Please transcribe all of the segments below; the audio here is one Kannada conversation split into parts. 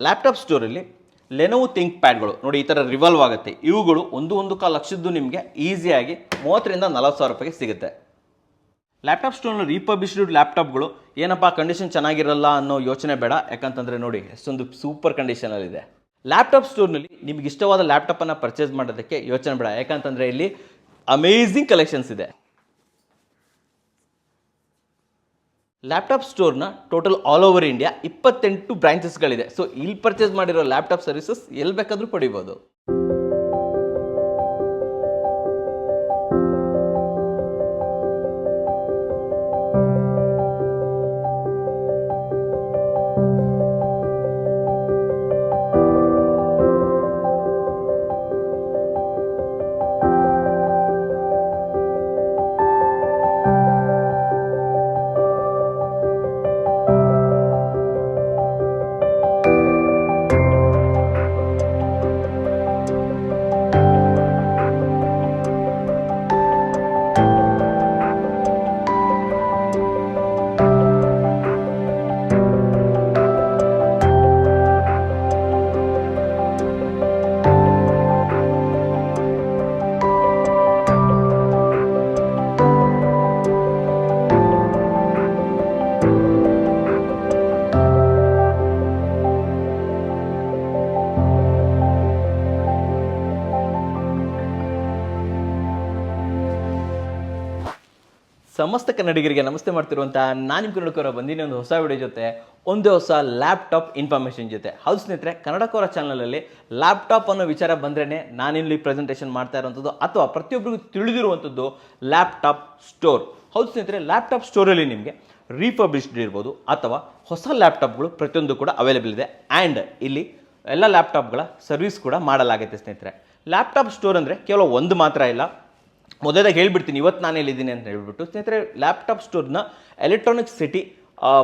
ಲ್ಯಾಪ್ಟಾಪ್ ಸ್ಟೋರಲ್ಲಿ ಲೆನೋವೊ ಥಿಂಕ್ ಪ್ಯಾಡ್ಗಳು ನೋಡಿ ಈ ಥರ ರಿವಾಲ್ವ್ ಆಗುತ್ತೆ. ಇವುಗಳು 1.25 ಲಕ್ಷದ್ದು ನಿಮಗೆ ಈಸಿಯಾಗಿ 30,000 ರಿಂದ 40,000 ರೂಪಾಯಿಗೆ ಸಿಗುತ್ತೆ. ಲ್ಯಾಪ್ಟಾಪ್ ಸ್ಟೋರ್ನ ರೀಪರ್ಬಿಶ್ಡ್ ಲ್ಯಾಪ್ಟಾಪ್ಗಳು ಏನಪ್ಪ ಕಂಡೀಷನ್ ಚೆನ್ನಾಗಿರಲ್ಲ ಅನ್ನೋ ಯೋಚನೆ ಬೇಡ. ಯಾಕಂತಂದರೆ ನೋಡಿ ಎಷ್ಟೊಂದು ಸೂಪರ್ ಕಂಡೀಷನಲ್ಲಿದೆ. ಲ್ಯಾಪ್ಟಾಪ್ ಸ್ಟೋರ್ನಲ್ಲಿ ನಿಮಗೆ ಇಷ್ಟವಾದ ಲ್ಯಾಪ್ಟಾಪನ್ನು ಪರ್ಚೇಸ್ ಮಾಡೋದಕ್ಕೆ ಯೋಚನೆ ಬೇಡ. ಯಾಕಂತಂದರೆ ಇಲ್ಲಿ ಅಮೇಝಿಂಗ್ ಕಲೆಕ್ಷನ್ಸ್ ಇದೆ. ಲ್ಯಾಪ್ಟಾಪ್ ಸ್ಟೋರ್ನ ಟೋಟಲ್ ಆಲ್ ಓವರ್ ಇಂಡಿಯಾ 28 ಬ್ರಾಂಚಸ್ಗಳಿದೆ. ಸೊ ಇಲ್ಲಿ ಪರ್ಚೇಸ್ ಮಾಡಿರೋ ಲ್ಯಾಪ್ಟಾಪ್ ಸರ್ವಿಸಸ್ ಎಲ್ಲಿ ಬೇಕಾದರೂ ಪಡಿಬೋದು. ಸಮಸ್ತ ಕನ್ನಡಿಗರಿಗೆ ನಮಸ್ತೆ ಮಾಡ್ತಿರುವಂಥ ನಾನು ನಿಮ್ಮ ಕನ್ನಡಕರ ಬಂದಿನಿ ಒಂದು ಹೊಸ ವಿಡಿಯೋ ಜೊತೆ, ಒಂದೇ ಹೊಸ ಲ್ಯಾಪ್ಟಾಪ್ ಇನ್ಫಾರ್ಮೇಷನ್ ಜೊತೆ. ಹೌದು ಸ್ನೇಹಿತರೆ, ಕನ್ನಡಕರ ಚಾನಲಲ್ಲಿ ಲ್ಯಾಪ್ಟಾಪ್ ಅನ್ನೋ ವಿಚಾರ ಬಂದ್ರೇ ನಾನಿಲ್ಲಿ ಪ್ರೆಸೆಂಟೇಷನ್ ಮಾಡ್ತಾ ಇರೋವಂಥದ್ದು ಅಥವಾ ಪ್ರತಿಯೊಬ್ಬರಿಗೂ ತಿಳಿದಿರುವಂಥದ್ದು ಲ್ಯಾಪ್ಟಾಪ್ ಸ್ಟೋರ್. ಹೌದು ಸ್ನೇಹಿತರೆ, ಲ್ಯಾಪ್ಟಾಪ್ ಸ್ಟೋರಲ್ಲಿ ನಿಮಗೆ ರೀಫರ್ಬಿಶ್ಡ್ ಇರ್ಬೋದು ಅಥವಾ ಹೊಸ ಲ್ಯಾಪ್ಟಾಪ್ಗಳು ಪ್ರತಿಯೊಂದು ಕೂಡ ಅವೈಲೇಬಲ್ ಇದೆ. ಆ್ಯಂಡ್ ಇಲ್ಲಿ ಎಲ್ಲ ಲ್ಯಾಪ್ಟಾಪ್ಗಳ ಸರ್ವಿಸ್ ಕೂಡ ಮಾಡಲಾಗುತ್ತೆ ಸ್ನೇಹಿತರೆ. ಲ್ಯಾಪ್ಟಾಪ್ ಸ್ಟೋರ್ ಅಂದರೆ ಕೇವಲ ಒಂದು ಮಾತ್ರ ಇಲ್ಲ, ಮೊದಲಾಗಿ ಹೇಳ್ಬಿಡ್ತೀನಿ ಇವತ್ತು ನಾನು ಎಲ್ಲಿದ್ದೀನಿ ಅಂತ ಹೇಳ್ಬಿಟ್ಟು. ಸ್ನೇಹಿತರೆ, ಲ್ಯಾಪ್ಟಾಪ್ ಸ್ಟೋರ್ನ ಎಲೆಕ್ಟ್ರಾನಿಕ್ ಸಿಟಿ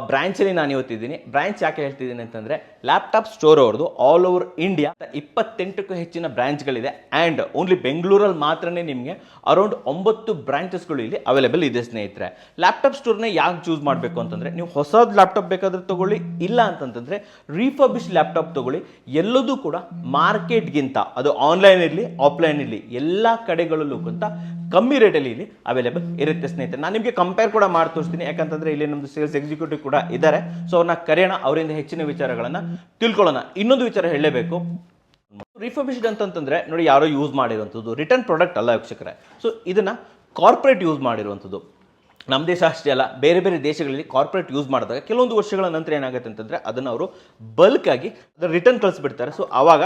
ಬ್ರಾಂಚಲ್ಲಿ ನಾನು ಇವತ್ತಿದ್ದೀನಿ. ಬ್ರಾಂಚ್ ಯಾಕೆ ಹೇಳ್ತಿದ್ದೀನಿ ಅಂತಂದರೆ, ಲ್ಯಾಪ್ಟಾಪ್ ಸ್ಟೋರ್ ಅವ್ರದ್ದು ಆಲ್ ಓವರ್ ಇಂಡಿಯಾ 28ಕ್ಕೂ ಹೆಚ್ಚಿನ ಬ್ರಾಂಚ್ಗಳಿದೆ. ಆ್ಯಂಡ್ ಓನ್ಲಿ ಬೆಂಗಳೂರಲ್ಲಿ ಮಾತ್ರನೇ ನಿಮಗೆ ಅರೌಂಡ್ 9 ಬ್ರಾಂಚಸ್ಗಳು ಇಲ್ಲಿ ಅವೈಲೇಬಲ್ ಇದೆ ಸ್ನೇಹಿತರೆ. ಲ್ಯಾಪ್ಟಾಪ್ ಸ್ಟೋರ್ನ ಯಾಕೆ ಚೂಸ್ ಮಾಡಬೇಕು ಅಂತಂದರೆ, ನೀವು ಹೊಸದು ಲ್ಯಾಪ್ಟಾಪ್ ಬೇಕಾದ್ರೆ ತೊಗೊಳ್ಳಿ, ಇಲ್ಲ ಅಂತಂತಂದರೆ ರೀಫರ್ಬಿಶ್ ಲ್ಯಾಪ್ಟಾಪ್ ತೊಗೊಳ್ಳಿ. ಎಲ್ಲದೂ ಕೂಡ ಮಾರ್ಕೆಟ್ಗಿಂತ, ಅದು ಆನ್ಲೈನ್ ಇರಲಿ ಆಫ್ಲೈನ್ ಇರಲಿ, ಎಲ್ಲ ಕಡೆಗಳಲ್ಲೂ ಅಂತ ಕಮ್ಮಿ ರೇಟಲ್ಲಿ ಇಲ್ಲಿ ಅವೈಲೇಬಲ್ ಇರುತ್ತೆ ಸ್ನೇಹಿತರೆ. ನಾನು ನಿಮಗೆ ಕಂಪೇರ್ ಕೂಡ ಮಾಡಿ ತೋರಿಸ್ತೀನಿ. ಯಾಕಂತಂದರೆ ಇಲ್ಲಿ ನಮ್ಮದು ಸೇಲ್ಸ್ ಎಕ್ಸಿಕ್ಯೂಟಿವ್ ಕೂಡ ಇದ್ದಾರೆ. ಸೊ ಅವ್ರನ್ನ ಕರೆಯೋಣ, ಅವರಿಂದ ಹೆಚ್ಚಿನ ವಿಚಾರಗಳನ್ನು ತಿಳ್ಕೊಳ್ಳೋಣ. ಇನ್ನೊಂದು ವಿಚಾರ ಹೇಳಲೇಬೇಕು, ರೀಫರ್ಬಿಶ್ಡ್ ಅಂತಂತಂದರೆ ನೋಡಿ ಯಾರೋ ಯೂಸ್ ಮಾಡಿರುವಂಥದ್ದು, ರಿಟರ್ನ್ ಪ್ರಾಡಕ್ಟ್ ಅಲ್ಲ ವೀಕ್ಷಕರೇ. ಸೊ ಇದನ್ನು ಕಾರ್ಪೊರೇಟ್ ಯೂಸ್ ಮಾಡಿರುವಂಥದ್ದು. ನಮ್ಮ ದೇಶ ಅಷ್ಟೇ ಅಲ್ಲ, ಬೇರೆ ಬೇರೆ ದೇಶಗಳಲ್ಲಿ ಕಾರ್ಪೊರೇಟ್ ಯೂಸ್ ಮಾಡಿದಾಗ ಕೆಲವೊಂದು ವರ್ಷಗಳ ನಂತರ ಏನಾಗುತ್ತೆ ಅಂತಂದರೆ ಅದನ್ನು ಅವರು ಬಲ್ಕಾಗಿ ಅದನ್ನು ರಿಟರ್ನ್ ಕಳಿಸ್ಬಿಡ್ತಾರೆ. ಸೊ ಆವಾಗ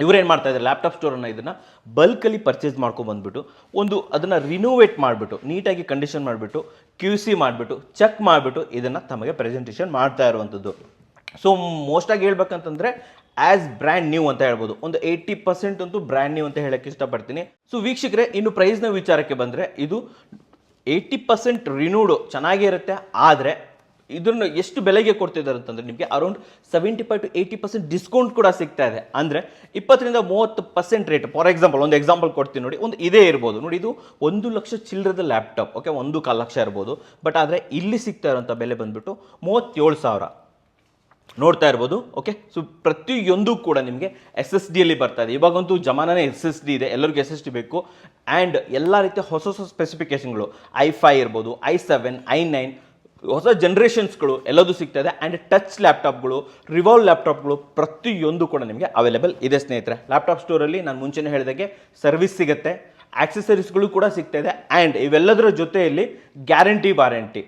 ಇವರೇನು ಮಾಡ್ತಾ ಇದ್ದಾರೆ, ಲ್ಯಾಪ್ಟಾಪ್ ಸ್ಟೋರನ್ನು ಇದನ್ನು ಬಲ್ಕಲ್ಲಿ ಪರ್ಚೇಸ್ ಮಾಡ್ಕೊಂಡು ಬಂದುಬಿಟ್ಟು ಅದನ್ನು ರಿನೋವೇಟ್ ಮಾಡಿಬಿಟ್ಟು ನೀಟಾಗಿ ಕಂಡೀಷನ್ ಮಾಡಿಬಿಟ್ಟು QC ಮಾಡಿಬಿಟ್ಟು ಚೆಕ್ ಮಾಡಿಬಿಟ್ಟು ಇದನ್ನು ತಮಗೆ ಪ್ರೆಸೆಂಟೇಷನ್ ಮಾಡ್ತಾ ಇರುವಂಥದ್ದು. ಸೊ ಮೋಸ್ಟಾಗಿ ಹೇಳ್ಬೇಕಂತಂದರೆ ಆ್ಯಸ್ ಬ್ರ್ಯಾಂಡ್ ನ್ಯೂ ಅಂತ ಹೇಳ್ಬೋದು. ಒಂದು 80% ಅಂತೂ ಬ್ರ್ಯಾಂಡ್ ನ್ಯೂ ಅಂತ ಹೇಳೋಕ್ಕೆ ಇಷ್ಟಪಡ್ತೀನಿ. ಸೊ ವೀಕ್ಷಕರೇ, ಇನ್ನು ಪ್ರೈಸ್ನ ವಿಚಾರಕ್ಕೆ ಬಂದರೆ ಇದು 80% ರಿನ್ಯೂಡು ಚೆನ್ನಾಗೇ ಇರುತ್ತೆ. ಆದರೆ ಇದನ್ನು ಎಷ್ಟು ಬೆಲೆಗೆ ಕೊಡ್ತಿದ್ದಾರೆ ಅಂತಂದರೆ ನಿಮಗೆ ಅರೌಂಡ್ 75 to 80% ಡಿಸ್ಕೌಂಟ್ ಕೂಡ ಸಿಗ್ತಾ ಇದೆ. ಅಂದರೆ 20 ರಿಂದ 30% ರೇಟ್. ಫಾರ್ ಎಕ್ಸಾಂಪಲ್ ಒಂದು ಎಕ್ಸಾಂಪಲ್ ಕೊಡ್ತೀನಿ ನೋಡಿ, ಒಂದು ಇದೇ ಇರ್ಬೋದು ನೋಡಿ, ಇದು 1 ಲಕ್ಷ ಚಿಲ್ಲರದ ಲ್ಯಾಪ್ಟಾಪ್, ಓಕೆ, 1.25 ಲಕ್ಷ ಇರ್ಬೋದು. ಬಟ್ ಆದರೆ ಇಲ್ಲಿ ಸಿಗ್ತಾ ಇರೋಂಥ ಬೆಲೆ ಬಂದುಬಿಟ್ಟು 37,000 ನೋಡ್ತಾ ಇರ್ಬೋದು. ಓಕೆ, ಸೊ ಪ್ರತಿಯೊಂದು ಕೂಡ ನಿಮಗೆ SSDಯಲ್ಲಿ ಬರ್ತಾ ಇದೆ. ಇವಾಗಂತೂ ಜಮಾನೇ SSD ಇದೆ, ಎಲ್ಲರಿಗೂ SSD ಬೇಕು. ಆ್ಯಂಡ್ ಎಲ್ಲ ರೀತಿಯ ಹೊಸ ಹೊಸ ಸ್ಪೆಸಿಫಿಕೇಷನ್ಗಳು i5 ಇರ್ಬೋದು, i7, i9 ಹೊಸ ಜನ್ರೇಷನ್ಸ್ಗಳು ಎಲ್ಲದೂ ಸಿಗ್ತಾ ಇದೆ. ಆ್ಯಂಡ್ ಟಚ್ ಲ್ಯಾಪ್ಟಾಪ್ಗಳು, ರಿವಾಲ್ವ್ ಲ್ಯಾಪ್ಟಾಪ್ಗಳು ಪ್ರತಿಯೊಂದು ಕೂಡ ನಿಮಗೆ ಅವೈಲೇಬಲ್ ಇದೆ ಸ್ನೇಹಿತರೆ. ಲ್ಯಾಪ್ಟಾಪ್ ಸ್ಟೋರಲ್ಲಿ ನಾನು ಮುಂಚೆನೇ ಹೇಳಿದಾಗೆ ಸರ್ವಿಸ್ ಸಿಗುತ್ತೆ, ಆಕ್ಸೆಸರೀಸ್ಗಳು ಕೂಡ ಸಿಗ್ತಾ ಇದೆ. ಆ್ಯಂಡ್ ಇವೆಲ್ಲದರ ಜೊತೆಯಲ್ಲಿ ಗ್ಯಾರಂಟಿ ವಾರಂಟಿ,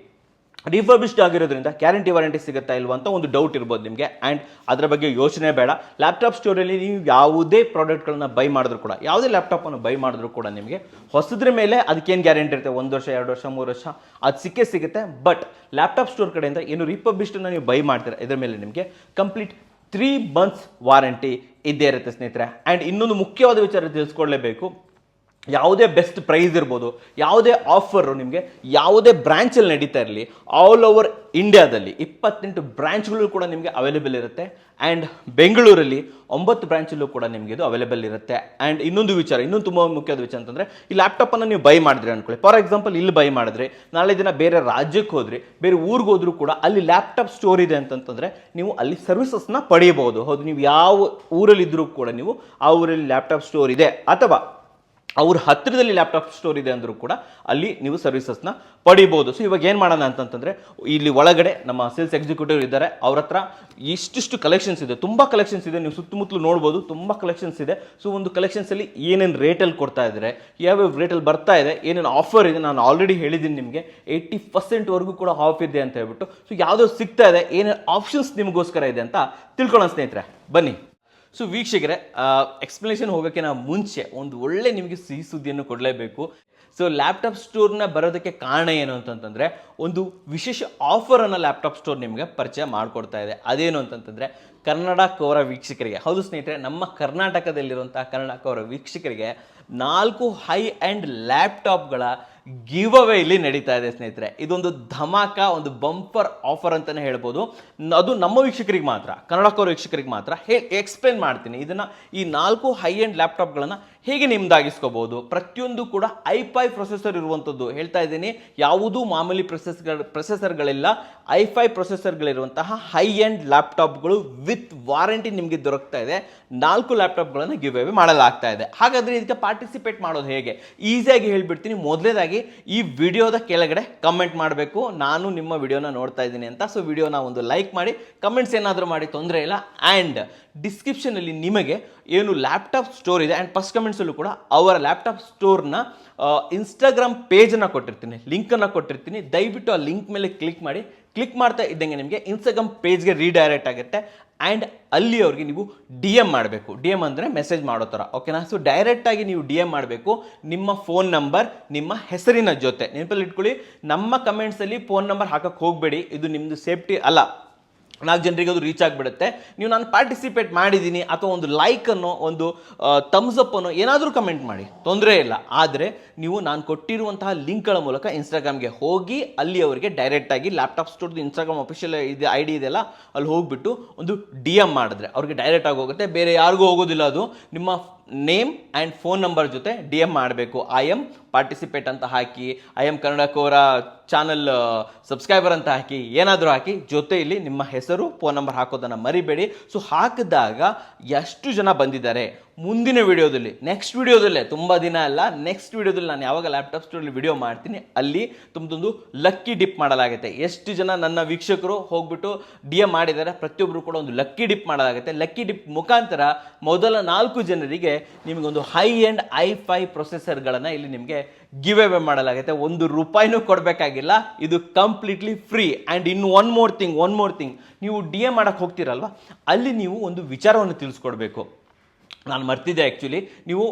ರಿಫರ್ಬಿಶ್ಡ್ ಆಗಿರೋದ್ರಿಂದ ಗ್ಯಾರಂಟಿ ವಾರಂಟಿ ಸಿಗುತ್ತಾ ಇಲ್ವಾ ಅಂತ ಒಂದು ಡೌಟ್ ಇರ್ಬೋದು ನಿಮಗೆ. ಆ್ಯಂಡ್ ಅದರ ಬಗ್ಗೆ ಯೋಚನೆ ಬೇಡ. ಲ್ಯಾಪ್ಟಾಪ್ ಸ್ಟೋರಲ್ಲಿ ನೀವು ಯಾವುದೇ ಪ್ರಾಡಕ್ಟ್ಗಳನ್ನ ಬೈ ಮಾಡಿದ್ರು ಕೂಡ, ಯಾವುದೇ ಲ್ಯಾಪ್ಟಾಪನ್ನು ಬೈ ಮಾಡಿದ್ರು ಕೂಡ ನಿಮಗೆ ಹೊಸದ್ರ ಮೇಲೆ ಅದಕ್ಕೇನು ಗ್ಯಾರಂಟಿ ಇರುತ್ತೆ, 1 ವರ್ಷ 2 ವರ್ಷ 3 ವರ್ಷ ಅದು ಸಿಗುತ್ತೆ. ಬಟ್ ಲ್ಯಾಪ್ಟಾಪ್ ಸ್ಟೋರ್ ಕಡೆಯಿಂದ ಏನು ರಿಫರ್ಬಿಶ್ಡನ್ನ ನೀವು ಬೈ ಮಾಡ್ತೀರಾ, ಇದರ ಮೇಲೆ ನಿಮಗೆ ಕಂಪ್ಲೀಟ್ 3 months ವಾರಂಟಿ ಇದ್ದೇ ಇರುತ್ತೆ ಸ್ನೇಹಿತರೆ. ಆ್ಯಂಡ್ ಇನ್ನೊಂದು ಮುಖ್ಯವಾದ ವಿಚಾರ ತಿಳಿಸ್ಕೊಡ್ಲೇಬೇಕು, ಯಾವುದೇ ಬೆಸ್ಟ್ ಪ್ರೈಸ್ ಇರ್ಬೋದು, ಯಾವುದೇ ಆಫರು ನಿಮಗೆ ಯಾವುದೇ ಬ್ರ್ಯಾಂಚಲ್ಲಿ ನಡೀತಾ ಇರಲಿ, ಆಲ್ ಓವರ್ ಇಂಡಿಯಾದಲ್ಲಿ 28 ಬ್ರ್ಯಾಂಚ್ಗಳು ಕೂಡ ನಿಮಗೆ ಅವೈಲೇಬಲ್ ಇರುತ್ತೆ. ಆ್ಯಂಡ್ ಬೆಂಗಳೂರಲ್ಲಿ 9 ಬ್ರಾಂಚಲ್ಲೂ ಕೂಡ ನಿಮಗೆ ಇದು ಅವೈಲೇಬಲ್ ಇರುತ್ತೆ. ಆ್ಯಂಡ್ ಇನ್ನೊಂದು ತುಂಬ ಮುಖ್ಯವಾದ ವಿಚಾರ ಅಂತಂದರೆ, ಈ ಲ್ಯಾಪ್ಟಾಪನ್ನು ನೀವು ಬೈ ಮಾಡಿದ್ರಿ ಅನ್ಕೊಳ್ಳಿ, ಫಾರ್ ಎಕ್ಸಾಂಪಲ್ ಇಲ್ಲಿ ಬೈ ಮಾಡಿದ್ರೆ ನಾಳೆ ದಿನ ಬೇರೆ ರಾಜ್ಯಕ್ಕೆ ಹೋದ್ರಿ, ಬೇರೆ ಊರಿಗೆ ಹೋದ್ರೂ ಕೂಡ ಅಲ್ಲಿ ಲ್ಯಾಪ್ಟಾಪ್ ಸ್ಟೋರ್ ಇದೆ ಅಂತಂತಂದರೆ ನೀವು ಅಲ್ಲಿ ಸರ್ವಿಸಸ್ನ ಪಡೆಯಬಹುದು. ಹೌದು, ನೀವು ಯಾವ ಊರಲ್ಲಿದ್ದರೂ ಕೂಡ ನೀವು ಆ ಊರಲ್ಲಿ ಲ್ಯಾಪ್ಟಾಪ್ ಸ್ಟೋರ್ ಇದೆ ಅಥವಾ ಅವ್ರ ಹತ್ತಿರದಲ್ಲಿ ಲ್ಯಾಪ್ಟಾಪ್ ಸ್ಟೋರ್ ಇದೆ ಅಂದರೂ ಕೂಡ ಅಲ್ಲಿ ನೀವು ಸರ್ವಿಸಸ್ನ ಪಡಿಬೋದು. ಸೊ ಇವಾಗ ಏನು ಮಾಡೋಣ ಅಂತಂತಂದರೆ, ಇಲ್ಲಿ ಒಳಗಡೆ ನಮ್ಮ ಸೇಲ್ಸ್ ಎಕ್ಸಿಕ್ಯೂಟಿವ್ ಇದ್ದಾರೆ, ಅವ್ರ ಹತ್ರ ಇಷ್ಟಿಷ್ಟು ಕಲೆಕ್ಷನ್ಸ್ ಇದೆ, ತುಂಬ ಕಲೆಕ್ಷನ್ಸ್ ಇದೆ, ನೀವು ಸುತ್ತಮುತ್ತಲು ನೋಡ್ಬೋದು, ತುಂಬ ಕಲೆಕ್ಷನ್ಸ್ ಇದೆ. ಸೊ ಒಂದು ಕಲೆಕ್ಷನ್ಸಲ್ಲಿ ಏನೇನು ರೇಟಲ್ಲಿ ಕೊಡ್ತಾ ಇದ್ದಾರೆ, ಯಾವ್ಯಾವ ರೇಟಲ್ಲಿ ಬರ್ತಾ ಇದೆ, ಏನೇನು ಆಫರ್ ಇದೆ, ನಾನು ಆಲ್ರೆಡಿ ಹೇಳಿದ್ದೀನಿ ನಿಮಗೆ 80% ಕೂಡ ಆಫ್ ಇದೆ ಅಂತ ಹೇಳ್ಬಿಟ್ಟು. ಸೊ ಯಾವುದೋ ಸಿಗ್ತಾ ಇದೆ, ಏನೇನು ಆಪ್ಷನ್ಸ್ ನಿಮಗೋಸ್ಕರ ಇದೆ ಅಂತ ತಿಳ್ಕೊಳ್ಳೋಣ ಸ್ನೇಹಿತರೆ, ಬನ್ನಿ. ಸೊ ವೀಕ್ಷಕರೇ, ಎಕ್ಸ್ಪ್ಲನೇಷನ್ ಹೋಗೋಕ್ಕೆ ನಾವು ಮುಂಚೆ ಒಂದು ಒಳ್ಳೆ ನಿಮಗೆ ಸಿಹಿ ಸುದ್ದಿಯನ್ನು ಕೊಡಲೇಬೇಕು. ಸೊ ಲ್ಯಾಪ್ಟಾಪ್ ಸ್ಟೋರ್ನ ಬರೋದಕ್ಕೆ ಕಾರಣ ಏನು ಅಂತಂತಂದರೆ, ಒಂದು ವಿಶೇಷ ಆಫರನ್ನು ಲ್ಯಾಪ್ಟಾಪ್ ಸ್ಟೋರ್ ನಿಮಗೆ ಪರಿಚಯ ಮಾಡಿಕೊಡ್ತಾ ಇದೆ. ಅದೇನು ಅಂತಂತಂದರೆ, ಕನ್ನಡ ಕೋರ ವೀಕ್ಷಕರಿಗೆ, ಹೌದು ಸ್ನೇಹಿತರೆ, ನಮ್ಮ ಕರ್ನಾಟಕದಲ್ಲಿರುವಂಥ ಕನ್ನಡ ಕೋರ ವೀಕ್ಷಕರಿಗೆ 4 ಹೈ ಆ್ಯಂಡ್ ಲ್ಯಾಪ್ಟಾಪ್ಗಳ ಗಿವ್ ಅವೇ ಇಲ್ಲಿ ನಡೀತಾ ಇದೆ ಸ್ನೇಹಿತರೆ. ಇದೊಂದು ಧಮಾಕ, ಒಂದು ಬಂಪರ್ ಆಫರ್ ಅಂತಲೇ ಹೇಳ್ಬೋದು. ಅದು ನಮ್ಮ ವೀಕ್ಷಕರಿಗೆ ಮಾತ್ರ, ಕನ್ನಡಕೋರ ವೀಕ್ಷಕರಿಗೆ ಮಾತ್ರ ಎಕ್ಸ್ಪ್ಲೇನ್ ಮಾಡ್ತೀನಿ. ಇದನ್ನು ಈ 4 ಹೈ ಆ್ಯಂಡ್ ಲ್ಯಾಪ್ಟಾಪ್ಗಳನ್ನು ಹೇಗೆ ನಿಮ್ದಾಗಿಸ್ಕೋಬಹುದು. ಪ್ರತಿಯೊಂದು ಕೂಡ i5 ಪ್ರೊಸೆಸರ್ ಇರುವಂಥದ್ದು ಹೇಳ್ತಾ ಇದ್ದೀನಿ, ಯಾವುದೂ ಮಾಮೂಲಿ ಪ್ರೊಸೆಸರ್ಗಳಿಲ್ಲ, i5 ಪ್ರೊಸೆಸರ್ಗಳಿರುವಂತಹ ಹೈ ಆ್ಯಂಡ್ ಲ್ಯಾಪ್ಟಾಪ್ಗಳು ವಿತ್ ವಾರಂಟಿ ನಿಮಗೆ ದೊರಕ್ತಾ ಇದೆ. 4 ಲ್ಯಾಪ್ಟಾಪ್ಗಳನ್ನು ಗಿವ್ ಅವೇ ಮಾಡಲಾಗ್ತಾ ಇದೆ. ಹಾಗಾದರೆ ಇದಕ್ಕೆ ಪಾರ್ಟಿಸಿಪೇಟ್ ಮಾಡೋದು ಹೇಗೆ, ಈಸಿಯಾಗಿ ಹೇಳ್ಬಿಡ್ತೀನಿ. ಮೊದಲೇದಾಗಿ ಈ ವಿಡಿಯೋದ ಕೆಳಗಡೆ ಕಮೆಂಟ್ ಮಾಡಬೇಕು, ನಾನು ನಿಮ್ಮ ವಿಡಿಯೋನ ನೋಡ್ತಾ ಇದ್ದೀನಿ ಅಂತ. ಸೊ ವಿಡಿಯೋನ ಒಂದು ಲೈಕ್ ಮಾಡಿ, ಕಮೆಂಟ್ಸ್ ಏನಾದರೂ ಮಾಡಿ, ತೊಂದರೆ ಇಲ್ಲ. ಆ್ಯಂಡ್ ಡಿಸ್ಕ್ರಿಪ್ಷನಲ್ಲಿ ನಿಮಗೆ ಏನು ಲ್ಯಾಪ್ಟಾಪ್ ಸ್ಟೋರ್ ಇದೆ, ಆ್ಯಂಡ್ ಫಸ್ಟ್ ಕಮೆಂಟ್ಸಲ್ಲೂ ಕೂಡ ಅವರ ಲ್ಯಾಪ್ಟಾಪ್ ಸ್ಟೋರ್ನ ಇನ್ಸ್ಟಾಗ್ರಾಮ್ ಪೇಜನ್ನು ಕೊಟ್ಟಿರ್ತೀನಿ, ಲಿಂಕನ್ನು ಕೊಟ್ಟಿರ್ತೀನಿ. ದಯವಿಟ್ಟು ಆ ಲಿಂಕ್ ಮೇಲೆ ಕ್ಲಿಕ್ ಮಾಡ್ತಾ ಇದ್ದಂಗೆ ನಿಮಗೆ ಇನ್ಸ್ಟಾಗ್ರಾಮ್ ಪೇಜ್ಗೆ ರೀಡೈರೆಕ್ಟ್ ಆಗುತ್ತೆ. ಆ್ಯಂಡ್ ಅಲ್ಲಿ ಅವ್ರಿಗೆ ನೀವು DM ಮಾಡಬೇಕು. DM ಅಂದರೆ ಮೆಸೇಜ್ ಮಾಡೋ ಥರ, ಓಕೆನಾ? ಸೊ ಡೈರೆಕ್ಟಾಗಿ ನೀವು DM ಮಾಡಬೇಕು, ನಿಮ್ಮ ಫೋನ್ ನಂಬರ್ ನಿಮ್ಮ ಹೆಸರಿನ ಜೊತೆ. ನೆನಪಲ್ಲಿ ಇಟ್ಕೊಳ್ಳಿ, ನಮ್ಮ ಕಮೆಂಟ್ಸಲ್ಲಿ ಫೋನ್ ನಂಬರ್ ಹಾಕಕ್ಕೆ ಹೋಗಬೇಡಿ, ಇದು ನಿಮ್ಮದು ಸೇಫ್ಟಿ ಅಲ್ಲ. 4 ಜನರಿಗೆ ಅದು ರೀಚ್ ಆಗಿಬಿಡುತ್ತೆ. ನೀವು ನಾನು ಪಾರ್ಟಿಸಿಪೇಟ್ ಮಾಡಿದ್ದೀನಿ ಅಥವಾ ಒಂದು ಲೈಕನ್ನು, ಒಂದು ಥಮ್ಸ್ ಅಪ್ ಅನ್ನು ಏನಾದರೂ ಕಮೆಂಟ್ ಮಾಡಿ, ತೊಂದರೆ ಇಲ್ಲ. ಆದರೆ ನೀವು ನಾನು ಕೊಟ್ಟಿರುವಂತಹ ಲಿಂಕ್ಗಳ ಮೂಲಕ ಇನ್ಸ್ಟಾಗ್ರಾಮ್ಗೆ ಹೋಗಿ ಅಲ್ಲಿ ಅವರಿಗೆ ಡೈರೆಕ್ಟಾಗಿ ಲ್ಯಾಪ್ಟಾಪ್ ಸ್ಟೋರ್ದು ಇನ್ಸ್ಟಾಗ್ರಾಮ್ ಅಫಿಷಿಯಲ್ ಇದೆ ID ಇದೆಯಲ್ಲ, ಅಲ್ಲಿ ಹೋಗಿಬಿಟ್ಟು ಒಂದು DM ಮಾಡಿದ್ರೆ ಅವ್ರಿಗೆ ಡೈರೆಕ್ಟಾಗಿ ಹೋಗುತ್ತೆ, ಬೇರೆ ಯಾರಿಗೂ ಹೋಗೋದಿಲ್ಲ. ಅದು ನಿಮ್ಮ ನೇಮ್ ಆ್ಯಂಡ್ ಫೋನ್ ನಂಬರ್ ಜೊತೆ DM ಮಾಡಬೇಕು. I am ಪಾರ್ಟಿಸಿಪೇಟ್ ಅಂತ ಹಾಕಿ, I am Kannada Kore channel subscriber ಅಂತ ಹಾಕಿ, ಏನಾದರೂ ಹಾಕಿ, ಜೊತೆಯಲ್ಲಿ ನಿಮ್ಮ ಹೆಸರು ಫೋನ್ ನಂಬರ್ ಹಾಕೋದನ್ನು ಮರಿಬೇಡಿ. ಸೊ ಹಾಕಿದಾಗ ಎಷ್ಟು ಜನ ಬಂದಿದ್ದಾರೆ, ಮುಂದಿನ ವಿಡಿಯೋದಲ್ಲಿ, ನೆಕ್ಸ್ಟ್ ವಿಡಿಯೋದಲ್ಲೇ, ತುಂಬ ದಿನ ಅಲ್ಲ, ನೆಕ್ಸ್ಟ್ ವಿಡಿಯೋದಲ್ಲಿ ನಾನು ಯಾವಾಗ ಲ್ಯಾಪ್ಟಾಪ್ ಸ್ಟೋರಲ್ಲಿ ವಿಡಿಯೋ ಮಾಡ್ತೀನಿ ಅಲ್ಲಿ ತುಂಬದೊಂದು ಲಕ್ಕಿ ಡಿಪ್ ಮಾಡಲಾಗುತ್ತೆ. ಎಷ್ಟು ಜನ ನನ್ನ ವೀಕ್ಷಕರು ಹೋಗ್ಬಿಟ್ಟು DM ಮಾಡಿದ್ದಾರೆ, ಪ್ರತಿಯೊಬ್ಬರು ಕೂಡ ಒಂದು ಲಕ್ಕಿ ಡಿಪ್ ಮಾಡಲಾಗುತ್ತೆ. ಲಕ್ಕಿ ಡಿಪ್ ಮುಖಾಂತರ ಮೊದಲ 4 ಜನರಿಗೆ ನಿಮಗೊಂದು ಹೈ ಆ್ಯಂಡ್ i5 ಪ್ರೊಸೆಸರ್ಗಳನ್ನು ಇಲ್ಲಿ ನಿಮಗೆ ಗಿವ್ ಅವೇ ಮಾಡಲಾಗುತ್ತೆ. ₹1 ಕೊಡಬೇಕಾಗಿಲ್ಲ, ಇದು ಕಂಪ್ಲೀಟ್ಲಿ ಫ್ರೀ. ಆ್ಯಂಡ್ ಇನ್ನು ಒನ್ ಮೋರ್ ಥಿಂಗ್, ನೀವು DM ಮಾಡಕ್ಕೆ ಹೋಗ್ತೀರಲ್ವ, ಅಲ್ಲಿ ನೀವು ಒಂದು ವಿಚಾರವನ್ನು ತಿಳಿಸ್ಕೊಡ್ಬೇಕು. ನಾನು ಮರ್ತಿದ್ದೆ ಆ್ಯಕ್ಚುಲಿ, ನೀವು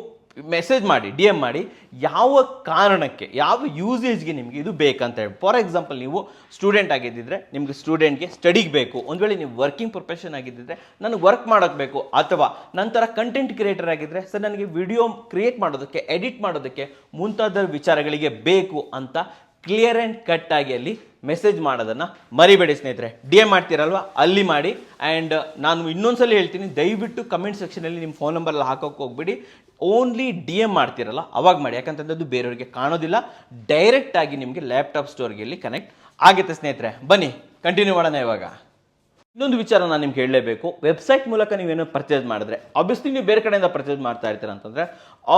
ಮೆಸೇಜ್ ಮಾಡಿ, DM ಮಾಡಿ, ಯಾವ ಕಾರಣಕ್ಕೆ, ಯಾವ ಯೂಸೇಜ್ಗೆ ನಿಮಗೆ ಇದು ಬೇಕಂತ ಹೇಳಿ. ಫಾರ್ ಎಕ್ಸಾಂಪಲ್, ನೀವು ಸ್ಟೂಡೆಂಟ್ ಆಗಿದ್ದಿದ್ರೆ ನಿಮಗೆ ಸ್ಟೂಡೆಂಟ್ಗೆ ಸ್ಟಡಿಗೆ ಬೇಕು. ಒಂದು ವೇಳೆ ನೀವು ವರ್ಕಿಂಗ್ ಪ್ರೊಫೆಷನ್ ಆಗಿದ್ದಿದ್ರೆ ನನಗೆ ವರ್ಕ್ ಮಾಡೋಕ್ಕೆ ಬೇಕು, ಅಥವಾ ನಂತರ ಕಂಟೆಂಟ್ ಕ್ರಿಯೇಟರ್ ಆಗಿದ್ದರೆ ಸರ್ ನನಗೆ ವಿಡಿಯೋ ಕ್ರಿಯೇಟ್ ಮಾಡೋದಕ್ಕೆ, ಎಡಿಟ್ ಮಾಡೋದಕ್ಕೆ ಮುಂತಾದ ವಿಚಾರಗಳಿಗೆ ಬೇಕು ಅಂತ ಕ್ಲಿಯರ್ ಆ್ಯಂಡ್ ಕಟ್ ಆಗಿ ಅಲ್ಲಿ ಮೆಸೇಜ್ ಮಾಡೋದನ್ನು ಮರಿಬೇಡಿ ಸ್ನೇಹಿತರೆ. DM ಮಾಡ್ತೀರಲ್ವ, ಅಲ್ಲಿ ಮಾಡಿ. ಆ್ಯಂಡ್ ನಾನು ಇನ್ನೊಂದ್ಸಲ ಹೇಳ್ತೀನಿ, ದಯವಿಟ್ಟು ಕಮೆಂಟ್ ಸೆಕ್ಷನಲ್ಲಿ ನಿಮ್ಮ ಫೋನ್ ನಂಬರ್ ಹಾಕೋಕ್ಕೆ ಹೋಗ್ಬಿಡಿ. ಓನ್ಲಿ DM ಮಾಡ್ತೀರಲ್ಲ ಅವಾಗ ಮಾಡಿ, ಯಾಕಂತಂದ್ರೆ ಅದು ಬೇರೆಯವರಿಗೆ ಕಾಣೋದಿಲ್ಲ, ಡೈರೆಕ್ಟಾಗಿ ನಿಮಗೆ ಲ್ಯಾಪ್ಟಾಪ್ ಸ್ಟೋರ್ಗೆ ಇಲ್ಲಿ ಕನೆಕ್ಟ್ ಆಗುತ್ತೆ ಸ್ನೇಹಿತರೆ. ಬನ್ನಿ ಕಂಟಿನ್ಯೂ ಮಾಡೋಣ. ಇವಾಗ ಇನ್ನೊಂದು ವಿಚಾರ ನಾನು ನಿಮ್ಗೆ ಹೇಳಲೇಬೇಕು. ವೆಬ್ಸೈಟ್ ಮೂಲಕ ನೀವೇನೋ ಪರ್ಚೇಸ್ ಮಾಡಿದ್ರೆ, ಆಬ್ವಿಯಸ್ಲಿ ನೀವು ಬೇರೆ ಕಡೆಯಿಂದ ಪರ್ಚೇಸ್ ಮಾಡ್ತಾ ಇರ್ತೀರ ಅಂತಂದರೆ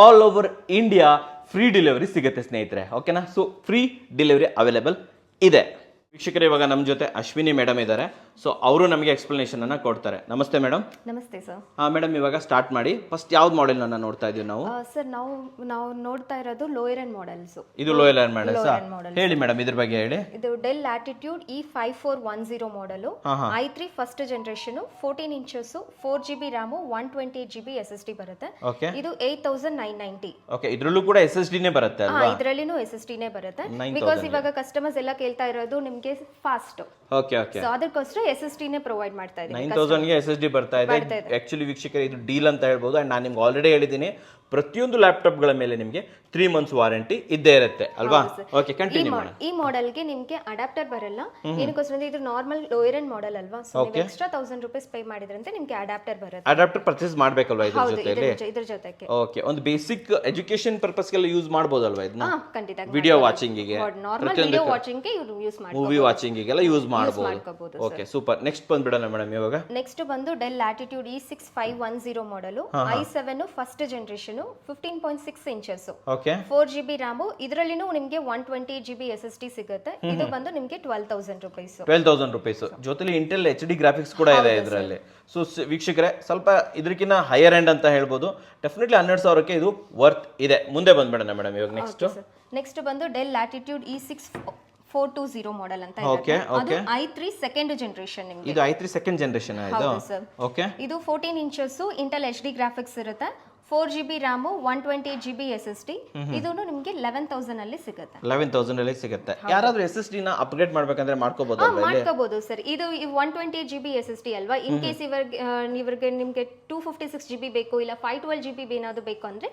all over India free delivery ಸಿಗುತ್ತೆ ಸ್ನೇಹಿತರೆ, ಓಕೆನಾ? ಸೊ ಫ್ರೀ ಡೆಲಿವರಿ ಅವೈಲೇಬಲ್ ಇದೆ. ವೀಕ್ಷಕರೇ, ಇವಾಗ ನಮ್ಮ ಜೊತೆ ಅಶ್ವಿನಿ ಮೇಡಮ್ ಇದ್ದಾರೆ. ಸೊ ಅವರು ನಮಗೆ ಎಕ್ಸ್ಪ್ಲನೇಷನ್ ಅನ್ನ ಕೊಡ್ತಾರೆ. ನಮಸ್ತೆ ಮೇಡಮ್. ನಮಸ್ತೆ ಸರ್. ಮೇಡಮ್, ಇವಾಗ ಸ್ಟಾರ್ಟ್ ಮಾಡಿ. ಫಸ್ಟ್ ಯಾವ್ದು ಮಾಡೆಲ್ ಅನ್ನ ನೋಡ್ತಾ ಇದೀವಿ ನಾವು? ಸರ್, ನಾವು ನೋಡ್ತಾ ಇರೋದು ಲೋಯರ್ ಎಂಡ್ ಮಾಡೆಲ್ಸ್. ಇದು ಲೋಯರ್ ಎಂಡ್ ಮಾಡೆಲ್ಸ್. ಹೇಳಿ ಮೇಡಮ್, ಇದ್ರ ಬಗ್ಗೆ ಹೇಳಿ. ಇದು del latitude E5410 model, i3 first generation, 14 inches, 4GB RAM, 128GB SSD ಬರುತ್ತೆ. ಇದು 8990. ಓಕೆ, ಇದ್ರಲ್ಲೂ ಕೂಡ SSD ನೇ ಬರುತ್ತೆ ಅಲ್ವಾ? ಇದ್ರಲ್ಲಿನೂ SSD ನೇ ಬರುತ್ತೆ. ಬಿಕಾಸ್ ಇವಾಗ ಕಸ್ಟಮರ್ಸ್ ಎಲ್ಲ ಕೇಳ್ತಾ ಇರೋದು ನಿಮಗೆ ಫಾಸ್ಟ್. Okay okay. ಸೊ ಅದಕ್ಕೋಸ್ಕರ SSD ನೇ ಪ್ರೊವೈಡ್ ಮಾಡ್ತಾ ಇದ್ದೀವಿ. 9000 ಗೆ SSD ಬರ್ತಾ ಇದೆ. ಆಕ್ಚುಲಿ ವೀಕ್ಷಕರೇ ಇದು ಡೀಲ್ ಅಂತ ಹೇಳ್ಬೋದು. ಅಂಡ್ ನಾನು ನಿಮ್ಗೆ ಆಲ್ರೆಡಿ ಹೇಳಿದ್ದೀನಿ ಪ್ರತಿಯೊಂದು ಲ್ಯಾಪ್ಟಾಪ್ಗಳ ಮೇಲೆ ನಿಮಗೆ 3 months ವಾರಂಟಿ ಇದ್ದೇ ಇರುತ್ತೆ ಅಲ್ವಾ? ಓಕೆ, ಕಂಟಿನ್ಯೂ ಮಾಡಿ. ಈ ಮಾಡೆಲ್ಗೆ ನಿಮಗೆ ಅಡಾಪ್ಟರ್ ಬರಲ್ಲ. ಏನಕ್ಕೋಸ್ಕರ ಇದು ನಾರ್ಮಲ್ ಲೋಯರ್ ಎಂಡ್ ಮಾಡೆಲ್ ಅಲ್ವಾ, ಸೊ ನೀವು ಎಕ್ಸ್ಟ್ರಾ 1000 ರೂಪೀಸ್ ಪೇ ಮಾಡಿದ್ರಂತೆ ನಿಮಗೆ ಅಡಾಪ್ಟರ್ ಬರುತ್ತೆ. ಅಡಾಪ್ಟರ್ ಪರ್ಚೇಸ್ ಮಾಡಬೇಕಲ್ವಾ ಇದ್ರ ಜೊತೆಲಿ? ಇದ್ರ ಜೊತೆಗೆ ಓಕೆ, ಒಂದು ಬೇಸಿಕ್ ಎಜುಕೇಶನ್ ಪರ್ಪಸ್ ಗೆಲ್ಲ ಯೂಸ್ ಮಾಡಬಹುದಲ್ವಾ ಇದನ್ನ? ಖಂಡಿತ ವಿಡಿಯೋ ವಾಚಿಂಗ್ ಗೆ, ನಾರ್ಮಲ್ ವಿಡಿಯೋ ವಾಚಿಂಗ್ ಗೆ ಯೂಸ್ ಮಾಡಬಹುದು, ಮೂವಿ ವಾಚಿಂಗ್ ಗೆಲ್ಲ ಯೂಸ್ ಮಾಡಬಹುದು. Okay, super. ನೆಕ್ಸ್ಟ್ ಬಂದ್ಬಿಡೋಣ ಮೇಡಮ್ ಇವಾಗ. ನೆಕ್ಸ್ಟ್ ಬಂದು Dell latitude E6510 model, i7 first generation, 15.6 inches, okay, 4GB RAM, ಇದರಲ್ಲಿನೂ ನಿಮಗೆ 120GB SSD ಸಿಗುತ್ತೆ. ಇದು ಬಂದು ನಿಮಗೆ 12,000 ರೂಪೀಸ್. 12,000 ರೂಪೀಸ್ ಜೊತೆಲಿ ಇಂಟೆಲ್ HD ಗ್ರಾಫಿಕ್ಸ್ ಕೂಡ ಇದೆ ಇದರಲ್ಲಿ. ಸೊ ವೀಕ್ಷಕರೇ, ಸ್ವಲ್ಪ ಇದಕ್ಕಿಂತ ಹೈಯರ್ ಎಂಡ್ ಅಂತ ಹೇಳ್ಬೋದು. ಡೆಫಿನೆಟ್ಲಿ 12,000ಕ್ಕೆ ಇದು ವರ್ತ್ ಇದೆ. ಮುಂದೆ ಬಂದ್ಬಿಡೋಣ ಮೇಡಮ್ ಇವಾಗ. ನೆಕ್ಸ್ಟ್ ಬಂದು ಡೆಲ್ ಲ್ಯಾಟಿಟ್ಯೂಡ್ E6420 ಮಾಡೆಲ್ ಅಂತ ಇದೆ. ಅದು i3 ಸೆಕೆಂಡ್ ಜನರೇಷನ್ ನಿಮಗೆ. ಇದು i3 ಸೆಕೆಂಡ್ ಜನರೇಷನ್ ಆಯ್ತು. ಓಕೆ, ಇದು 14 ಇಂಚಸ್ ಇಂಟೆಲ್ HD ಗ್ರಾಫಿಕ್ಸ್ ಇರುತ್ತೆ, 4GB RAM, 120GB SSD. ಇದನ್ನು ನಿಮಗೆ 11,000 ಅಲ್ಲಿ ಸಿಗುತ್ತೆ. 11,000 ಅಲ್ಲಿ ಸಿಗುತ್ತೆ. ಯಾರಾದ್ರೂ SSD ನ ಅಪ್ಗ್ರೇಡ್ ಮಾಡ್ಬೇಕಂದ್ರೆ ಮಾಡ್ಕೋಬಹುದು ಸರ್. ಇದು 120GB SSD ಅಲ್ವಾ, ಇನ್ ಕೇಸ್ ಇವ್ರಿಗೆ ನಿಮಗೆ 256GB ಬೇಕು, ಇಲ್ಲ 512GB ಏನಾದ್ರು ಬೇಕು ಅಂದ್ರೆ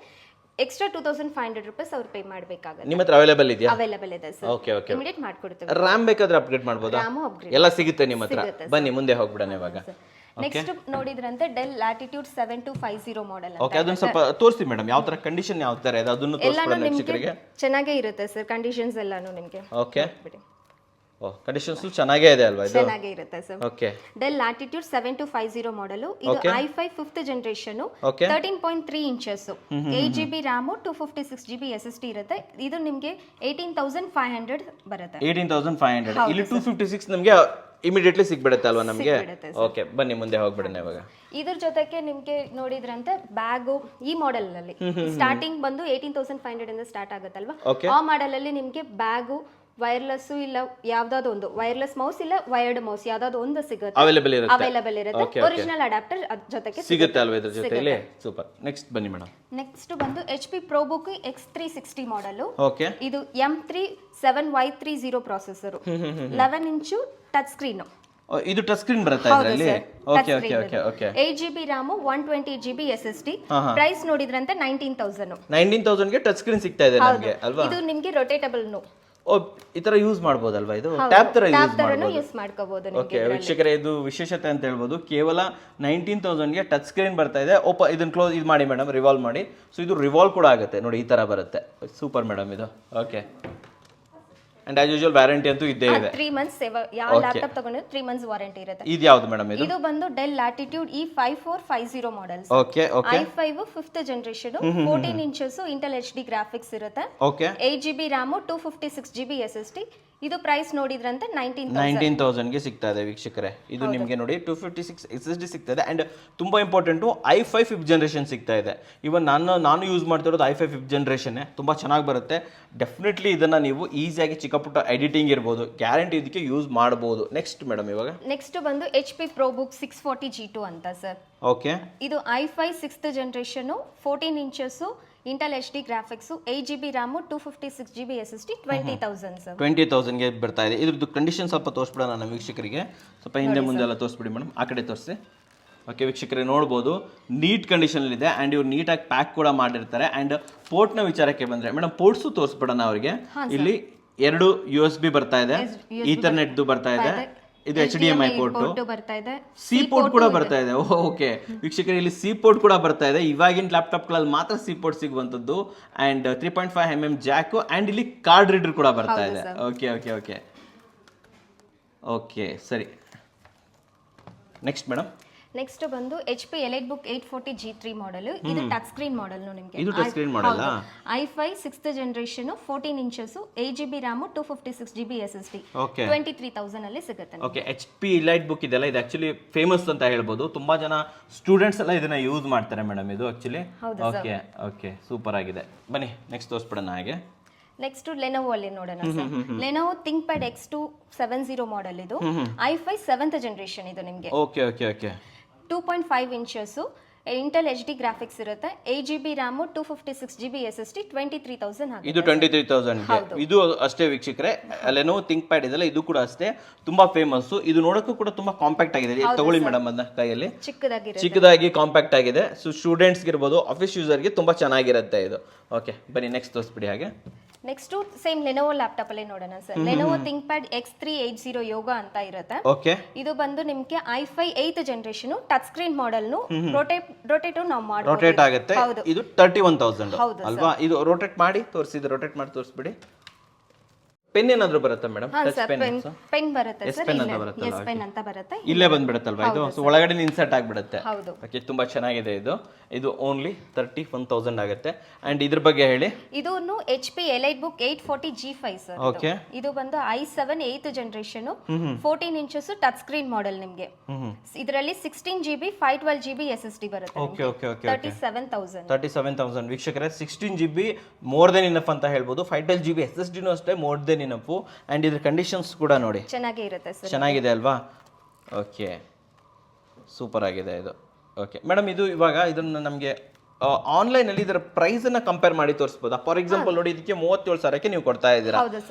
ಎಕ್ಸ್ಟ್ರಾ 2,500 ರೂಪೀಸ್ ಅವ್ರು ಪೇ ಮಾಡಬೇಕಾಗುತ್ತೆ. ನಿಮ್ಮ ಹತ್ರ ಅವೈಲೇಬಲ್ ಇದೆಯಾ? ಅವೈಲೇಬಲ್ ಇದೆ ಸರ್. ಓಕೆ ಓಕೆ, ಇಮಿಡಿಯೇಟ್ ಮಾಡ್ಕೊಡ್ತೀವಿ. RAM ಬೇಕಾದ್ರೆ ಅಪ್ಗ್ರೇಡ್ ಮಾಡ್ಬೋದಾ? ಎಲ್ಲ ಸಿಗುತ್ತೆ ನಿಮ್ಮ ಹತ್ರ. ಬನ್ನಿ ಮುಂದೆ ಹೋಗ್ಬಿಡೋಣ ಇವಾಗ. ನೆಕ್ಸ್ಟ್ ನೋಡಿದ್ರಂತೆ ಡೆಲ್ ಲ್ಯಾಟಿಟ್ಯೂಡ್ 7250 ಮಾಡೆಲ್. ಓಕೆ, ಅದನ್ನ ಸ್ವಲ್ಪ ತೋರಿಸಿ ಮೇಡಮ್, ಯಾವ ತರ ಕಂಡೀಷನ್ ಯಾವ ತರ ಇದೆ ಅದನ್ನು ತೋರಿಸ್ಬಿಡೋಣ ವೀಕ್ಷಕರಿಗೆ. ಚೆನ್ನಾಗೇ ಇರುತ್ತೆ ಸರ್ ಕಂಡೀಷನ್ಸ್ ಎಲ್ಲಾನು ನಿಮಗೆ. ಓಕೆ, ಓ ಕಂಡೀಷನ್ಸ್ ಚೆನ್ನಾಗೇ ಇದೆ ಅಲ್ವಾ? ಇದು ಚೆನ್ನಾಗೇ ಇರುತ್ತೆ sir. Okay, del Latitude 7250 model, ಇದು i5 5th generation, 13.3 inches, 8GB RAM, 256GB SSD ಇರುತ್ತೆ. ಇದು ನಿಮಗೆ 18,500 ಬರುತ್ತೆ. 18,500. ಇಲ್ಲಿ 256 ನಮಗೆ ಇಮಿಡಿಯೇಟ್ಲಿ ಸಿಗ್ಬಿಡುತ್ತೆ ಅಲ್ವಾ ನಮಗೆ? ಓಕೆ, ಬನ್ನಿ ಮುಂದೆ ಹೋಗ್ಬಿಡೋಣ ಇವಾಗ. ಇದ್ರ ಜೊತೆಗೆ ನಿಮ್ಗೆ ನೋಡಿದ್ರಂತೆ ಬ್ಯಾಗು ಈ ಮಾಡೆಲ್ ಅಲ್ಲಿ ಸ್ಟಾರ್ಟಿಂಗ್ ಬಂದು 18,500 ಇಂದ ಸ್ಟಾರ್ಟ್ ಆಗುತ್ತಲ್ವಾ, ಆ ಮಾಡೆಲ್ ಅಲ್ಲಿ ನಿಮ್ಗೆ ಬ್ಯಾಗು ವೈರ್ಲೆಸ್ ಇಲ್ಲ ಯಾವ್ದಾದ್ರು ಒಂದು ವೈರ್ಲೆಸ್ ಮೌಸ್ ಇಲ್ಲ ವೈರ್ಡ್ ಮೌಸ್ ಯಾವ್ದಾದ್ರು ಒಂದು ಸಿಗುತ್ತೆ, ಅವೈಲೇಬಲ್ ಇರುತ್ತೆ. ಒರಿಜಿನಲ್ ಅಡಾಪ್ಟರ್ ಜೊತೆಗೆ ಸಿಗುತ್ತೆ ಅಲ್ವಾ ಇದ್ರ ಜೊತೆಲಿ? ಸೂಪರ್. ನೆಕ್ಸ್ಟ್ ಬನ್ನಿ ಮೇಡಮ್. ನೆಕ್ಸ್ಟ್ ಬಂದು HP ProBook X360 model. Okay, ಇದು M3 7Y30 processor, 11 inch touch screen. ಇದು ಟಚ್ ಸ್ಕ್ರೀನ್ ಬರುತ್ತೆ ಇದರಲ್ಲಿ. Okay okay okay okay, 8GB RAM, 120GB SSD. Price ನೋಡಿದ್ರಂತೆ 19,000. 19,000 ಗೆ ಟಚ್ ಸ್ಕ್ರೀನ್ ಸಿಗ್ತಾ ಇದೆ ನಮಗೆ ಅಲ್ವಾ? ಇದು ನಿಮಗೆ ರೊಟೇಟಬಲ್ ಈ ತರ ಯೂಸ್ ಮಾಡಬಹುದಲ್ವಾ? ಇದು ಟ್ಯಾಬ್ ತರ ಯೂಸ್ ಮಾಡಬಹುದು. ಓಕೆ ವೀಕ್ಷಕರೇ, ಇದು ವಿಶೇಷತೆ ಅಂತ ಹೇಳ್ಬೋದು. ಕೇವಲ 19,000 ಗೆ ಟಚ್ ಸ್ಕ್ರೀನ್ ಬರ್ತಾ ಇದೆ. ಇದನ್ನ ಕ್ಲೋಸ್ ಇದು ಮಾಡಿ ಮೇಡಮ್, ರಿವಾಲ್ವ್ ಮಾಡಿ. ಸೊ ಇದು ರಿವಾಲ್ವ್ ಕೂಡ ಆಗುತ್ತೆ ನೋಡಿ, ಈ ತರ ಬರುತ್ತೆ. ಸೂಪರ್ ಮೇಡಮ್ ಇದು. Okay, and as usual warranty ಅಂತೂ ಇದ್ದೇ ಇದೆ. 3 months ಯಾವ ಲ್ಯಾಪ್ಟಾಪ್ ತಗೊಂಡ್ರೆ 3 months ವಾರಂಟಿ ಇರುತ್ತೆ. ಇದು ಯಾವುದು ಮೇಡಮ್? ಇದು ಬಂದು Dell Latitude E5450 model. Okay okay, i5 5th generation, 14 inches Intel HD graphics ಇರುತ್ತೆ. Okay, 8GB RAM, 256GB SSD. ಇದು ಪ್ರೈಸ್ ನೋಡಿದ್ರಂತೆ 19,000 ಗೆ ಸಿಗ್ತಾ ಇದೆ ವೀಕ್ಷಕರೇ. ಇದು ನಿಮಗೆ ನೋಡಿ 256 SSD ಸಿಗ್ತಾ ಇದೆ. ಅಂಡ್ ತುಂಬಾ ಇಂಪಾರ್ಟೆಂಟ್, i5 5th ಜನರೇಷನ್ ಸಿಗ್ತಾ ಇದೆ. ಇವನ್ ನಾನು ಯೂಸ್ ಮಾಡ್ತಿರೋದು i5 5th ಜನರೇಷನ್. ತುಂಬಾ ಚೆನ್ನಾಗಿ ಬರುತ್ತೆ. ಡೆಫಿನೆಟ್ಲಿ ಇದನ್ನ ನೀವು ಈಸಿಯಾಗಿ ಚಿಕ್ಕ ಪುಟ್ಟ ಎಡಿಟಿಂಗ್ ಇರ್ಬೋದು, ಗ್ಯಾರಂಟಿ ಇದಕ್ಕೆ ಯೂಸ್ ಮಾಡಬಹುದು. ನೆಕ್ಸ್ಟ್ ಮೇಡಮ್ ಇವಾಗ ನೆಕ್ಸ್ಟ್ ಬಂದು HP ProBook 640G2 ಅಂತ ಸರ್. ಓಕೆ, ಇದು i5 6th generation, 14 inches Intel HD graphics, 8GB RAM, 256GB SSD, 20,000 sir. 20,000 ಗೆ ಬರ್ತಾ ಇದೆ. ಇದ್ರದ್ದು ಕಂಡೀಷನ್ ಸ್ವಲ್ಪ ತೋರಿಸ್ಬಿಡೋಣ ನಮ್ಮ ವೀಕ್ಷಕರಿಗೆ. ಸ್ವಲ್ಪ ಹಿಂದೆ ಮುಂದೆ ಎಲ್ಲ ತೋರಿಸ್ಬಿಡಿ ಮೇಡಮ್, ಆ ಕಡೆ ತೋರಿಸಿ. ಓಕೆ ವೀಕ್ಷಕರೇ, ನೋಡ್ಬೋದು ನೀಟ್ ಕಂಡೀಷನ್ ಇದೆ. ಆ್ಯಂಡ್ ಇವ್ರು ನೀಟಾಗಿ ಪ್ಯಾಕ್ ಕೂಡ ಮಾಡಿರ್ತಾರೆ. ಆ್ಯಂಡ್ ಪೋರ್ಟ್ನ ವಿಚಾರಕ್ಕೆ ಬಂದರೆ ಮೇಡಮ್, ಪೋರ್ಟ್ಸು ತೋರಿಸ್ಬಿಡೋಣ ಅವರಿಗೆ. ಇಲ್ಲಿ 2 USB ಬರ್ತಾ ಇದೆ, ಈಥರ್ನೆಟ್ದು ಬರ್ತಾ ಇದೆ, ಇದು HDMI ಪೋರ್ಟ್ ಬರ್ತಾ ಇದೆ, ಸಿ ಪೋರ್ಟ್ ಕೂಡ ಬರ್ತಾ ಇದೆ. ಓಕೆ ವೀಕ್ಷಕರೇ, ಇಲ್ಲಿ ಸಿ ಪೋರ್ಟ್ ಕೂಡ ಬರ್ತಾ ಇದೆ. ಇವಾಗಿನ ಲ್ಯಾಪ್ಟಾಪ್ಗಳಲ್ಲಿ ಮಾತ್ರ ಸಿ ಪೋರ್ಟ್ ಸಿಗುವಂಥದ್ದು. ಆ್ಯಂಡ್ 3.5mm ಜಾಕು, ಆ್ಯಂಡ್ ಇಲ್ಲಿ ಕಾರ್ಡ್ ರೀಡರ್ ಕೂಡ ಬರ್ತಾ ಇದೆ. ಓಕೆ ಓಕೆ ಓಕೆ ಓಕೆ, ಸರಿ. Next madam. ನೆಕ್ಸ್ಟ್ ಬಂದು HP EliteBook 840G3 ಮಾಡೆಲ್. ಇದು ಟಚ್ ಸ್ಕ್ರೀನ್ ಮಾಡೆಲ್ ನಿಮಗೆ. ಇದು touch screen model. i5 6th generation, 14 inches, 8GB RAM, 256GB SSD, 23,000 ಅಲ್ಲಿ ಸಿಗುತ್ತೆ. ಓಕೆ, HP EliteBook ಇದೆಲ್ಲ ಇದು ಆಕ್ಚುಲಿ ಫೇಮಸ್ ಅಂತ ಹೇಳ್ಬೋದು. ತುಂಬಾ ಜನ ಸ್ಟೂಡೆಂಟ್ಸ್ ಎಲ್ಲ ಇದನ್ನ ಯೂಸ್ ಮಾಡ್ತಾರೆ ಮೇಡಮ್ ಇದು ಆಕ್ಚುಲಿ. ಓಕೆ ಓಕೆ, ಸೂಪರ್ ಆಗಿದೆ. ಬನ್ನಿ ನೆಕ್ಸ್ಟ್ ತೋರಿಸ್ಬಿಡೋಣ ಹಾಗೆ. ನೆಕ್ಸ್ಟ್ ಲೆನೋವೋ ಅಲ್ಲಿ ನೋಡೋಣ sir. Lenovo ThinkPad X270 model. ಇದು i5 7th ಜನರೇಷನ್. ಇದು ನಿಮಗೆ okay okay okay, 2.5 inches Intel H D graphics ಇರುತ್ತೆ 8GB RAM 256GB SSD 23,000 ಆಗುತ್ತೆ ಇದು 23,000 ಇದು ಅಷ್ಟೇ ವೀಕ್ಷಕರೇ ಲೆನೋವೊ ಥಿಂಕ್ಪ್ಯಾಡ್ ಇದೆಲ್ಲ ಇದು ಕೂಡ ಅಷ್ಟೇ ತುಂಬಾ ಫೇಮಸ್ ಇದು ನೋಡಕ್ಕೂ ಕೂಡ ತುಂಬಾ ಕಾಂಪ್ಯಾಕ್ಟ್ ಆಗಿದೆ ತಗೊಳ್ಳಿ ಮೇಡಮ್ ಅದನ್ನ ಕೈಯಲ್ಲಿ ಚಿಕ್ಕದಾಗಿ ಕಾಂಪ್ಯಾಕ್ಟ್ ಆಗಿದೆ ಸೊ ಸ್ಟೂಡೆಂಟ್ಸ್ಗೆ ಇರ್ಬೋದು ಆಫೀಸ್ ಯೂಸರ್ಗೆ ತುಂಬಾ ಚೆನ್ನಾಗಿರುತ್ತೆ ಇದು ಓಕೆ ಬನ್ನಿ ನೆಕ್ಸ್ಟ್ ತೋರಿಸ್ಬಿಡಿ ಹಾಗೆ ನೆಕ್ಸ್ಟ್ ಸೇಮ್ ಲೆನೋವೊ ಲ್ಯಾಪ್ಟಾಪ್ ಅಲ್ಲೇ ನೋಡೋಣ ಸರ್ ಲೆನೋವೊ ಥಿಂಕ್ಪ್ಯಾಡ್ X380 ಯೋಗ ಅಂತ ಇರುತ್ತೆ ಓಕೆ ಇದು ಬಂದು ನಿಮಗೆ i5 8th generation touch screen model ನು ರೋಟೇಟ್ ನಾವು ಮಾಡಬಹುದು ರೋಟೇಟ್ ಆಗುತ್ತೆ ಇದು 31,000 ಅಲ್ವಾ ಇದು ರೋಟೇಟ್ ಮಾಡಿ ತೋರಿಸ್ಬಿಡಿ ಪೆನ್ ಏನಾದರೂ ಬರುತ್ತಾ ಮೇಡಮ್ ಟಚ್ ಪೆನ್ ಬರುತ್ತೆ ಸರ್ ಎಸ್ ಪೆನ್ ಅಂತ ಬರುತ್ತೆ ಇಲ್ಲೇ ಬಂದ್ಬಿಡುತ್ತಲ್ವಾ ಇದು ಸೊ ಒಳಗಡೆ ಇನ್ಸರ್ಟ್ ಆಗಿಬಿಡುತ್ತೆ ಓಕೆ ತುಂಬಾ ಚೆನ್ನಾಗಿದೆ ಇದು ಓನ್ಲಿ 31,000 ಆಗುತ್ತೆ ಅಂಡ್ ಇದ್ರ ಬಗ್ಗೆ ಹೇಳಿ ಇದು HP EliteBook 840G5 sir okay ಇದು ಬಂದು i7 8th generation 14 inches touch screen model ನಿಮಗೆ ಇದರಲ್ಲಿ 16GB 512GB SSD ಬರುತ್ತೆ ಓಕೆ ಓಕೆ ಓಕೆ 37,000 ವೀಕ್ಷಕರೇ 16GB ಮೋರ್ ದೆನ್ ಇನಫ್ ಅಂತ ಹೇಳ್ಬೋದು 512GB SSD ನೂ ಅಷ್ಟೇ ಮೋರ್ ದೆನ್ ಇನಫ್ ಅಂಡ್ ಇದ್ರ ಕಂಡೀಷನ್ಸ್ ಕೂಡ ನೋಡಿ ಚೆನ್ನಾಗೇ ಇರುತ್ತೆ ಸರ್ ಚೆನ್ನಾಗಿದೆ ಅಲ್ವಾ ಓಕೆ ಸೂಪರ್ ಆಗಿದೆ ಇದು ಓಕೆ ಮೇಡಮ್ ಇದು ಇವಾಗ ಇದನ್ನ ನಮಗೆ ಆನ್ಲೈನ್ ಅಲ್ಲಿ ಇದರ ಪ್ರೈಸ್ ಅನ್ನ ಕಂಪೇರ್ ಮಾಡಿ ತೋರಿಸಬಹುದಾ ಫಾರ್ ಎಕ್ಸಾಂಪಲ್ ನೋಡಿ ಇದಕ್ಕೆ 37,000ಕ್ಕೆ ನೀವು ಕೊಡ್ತಾ ಇದ್ದೀರಾ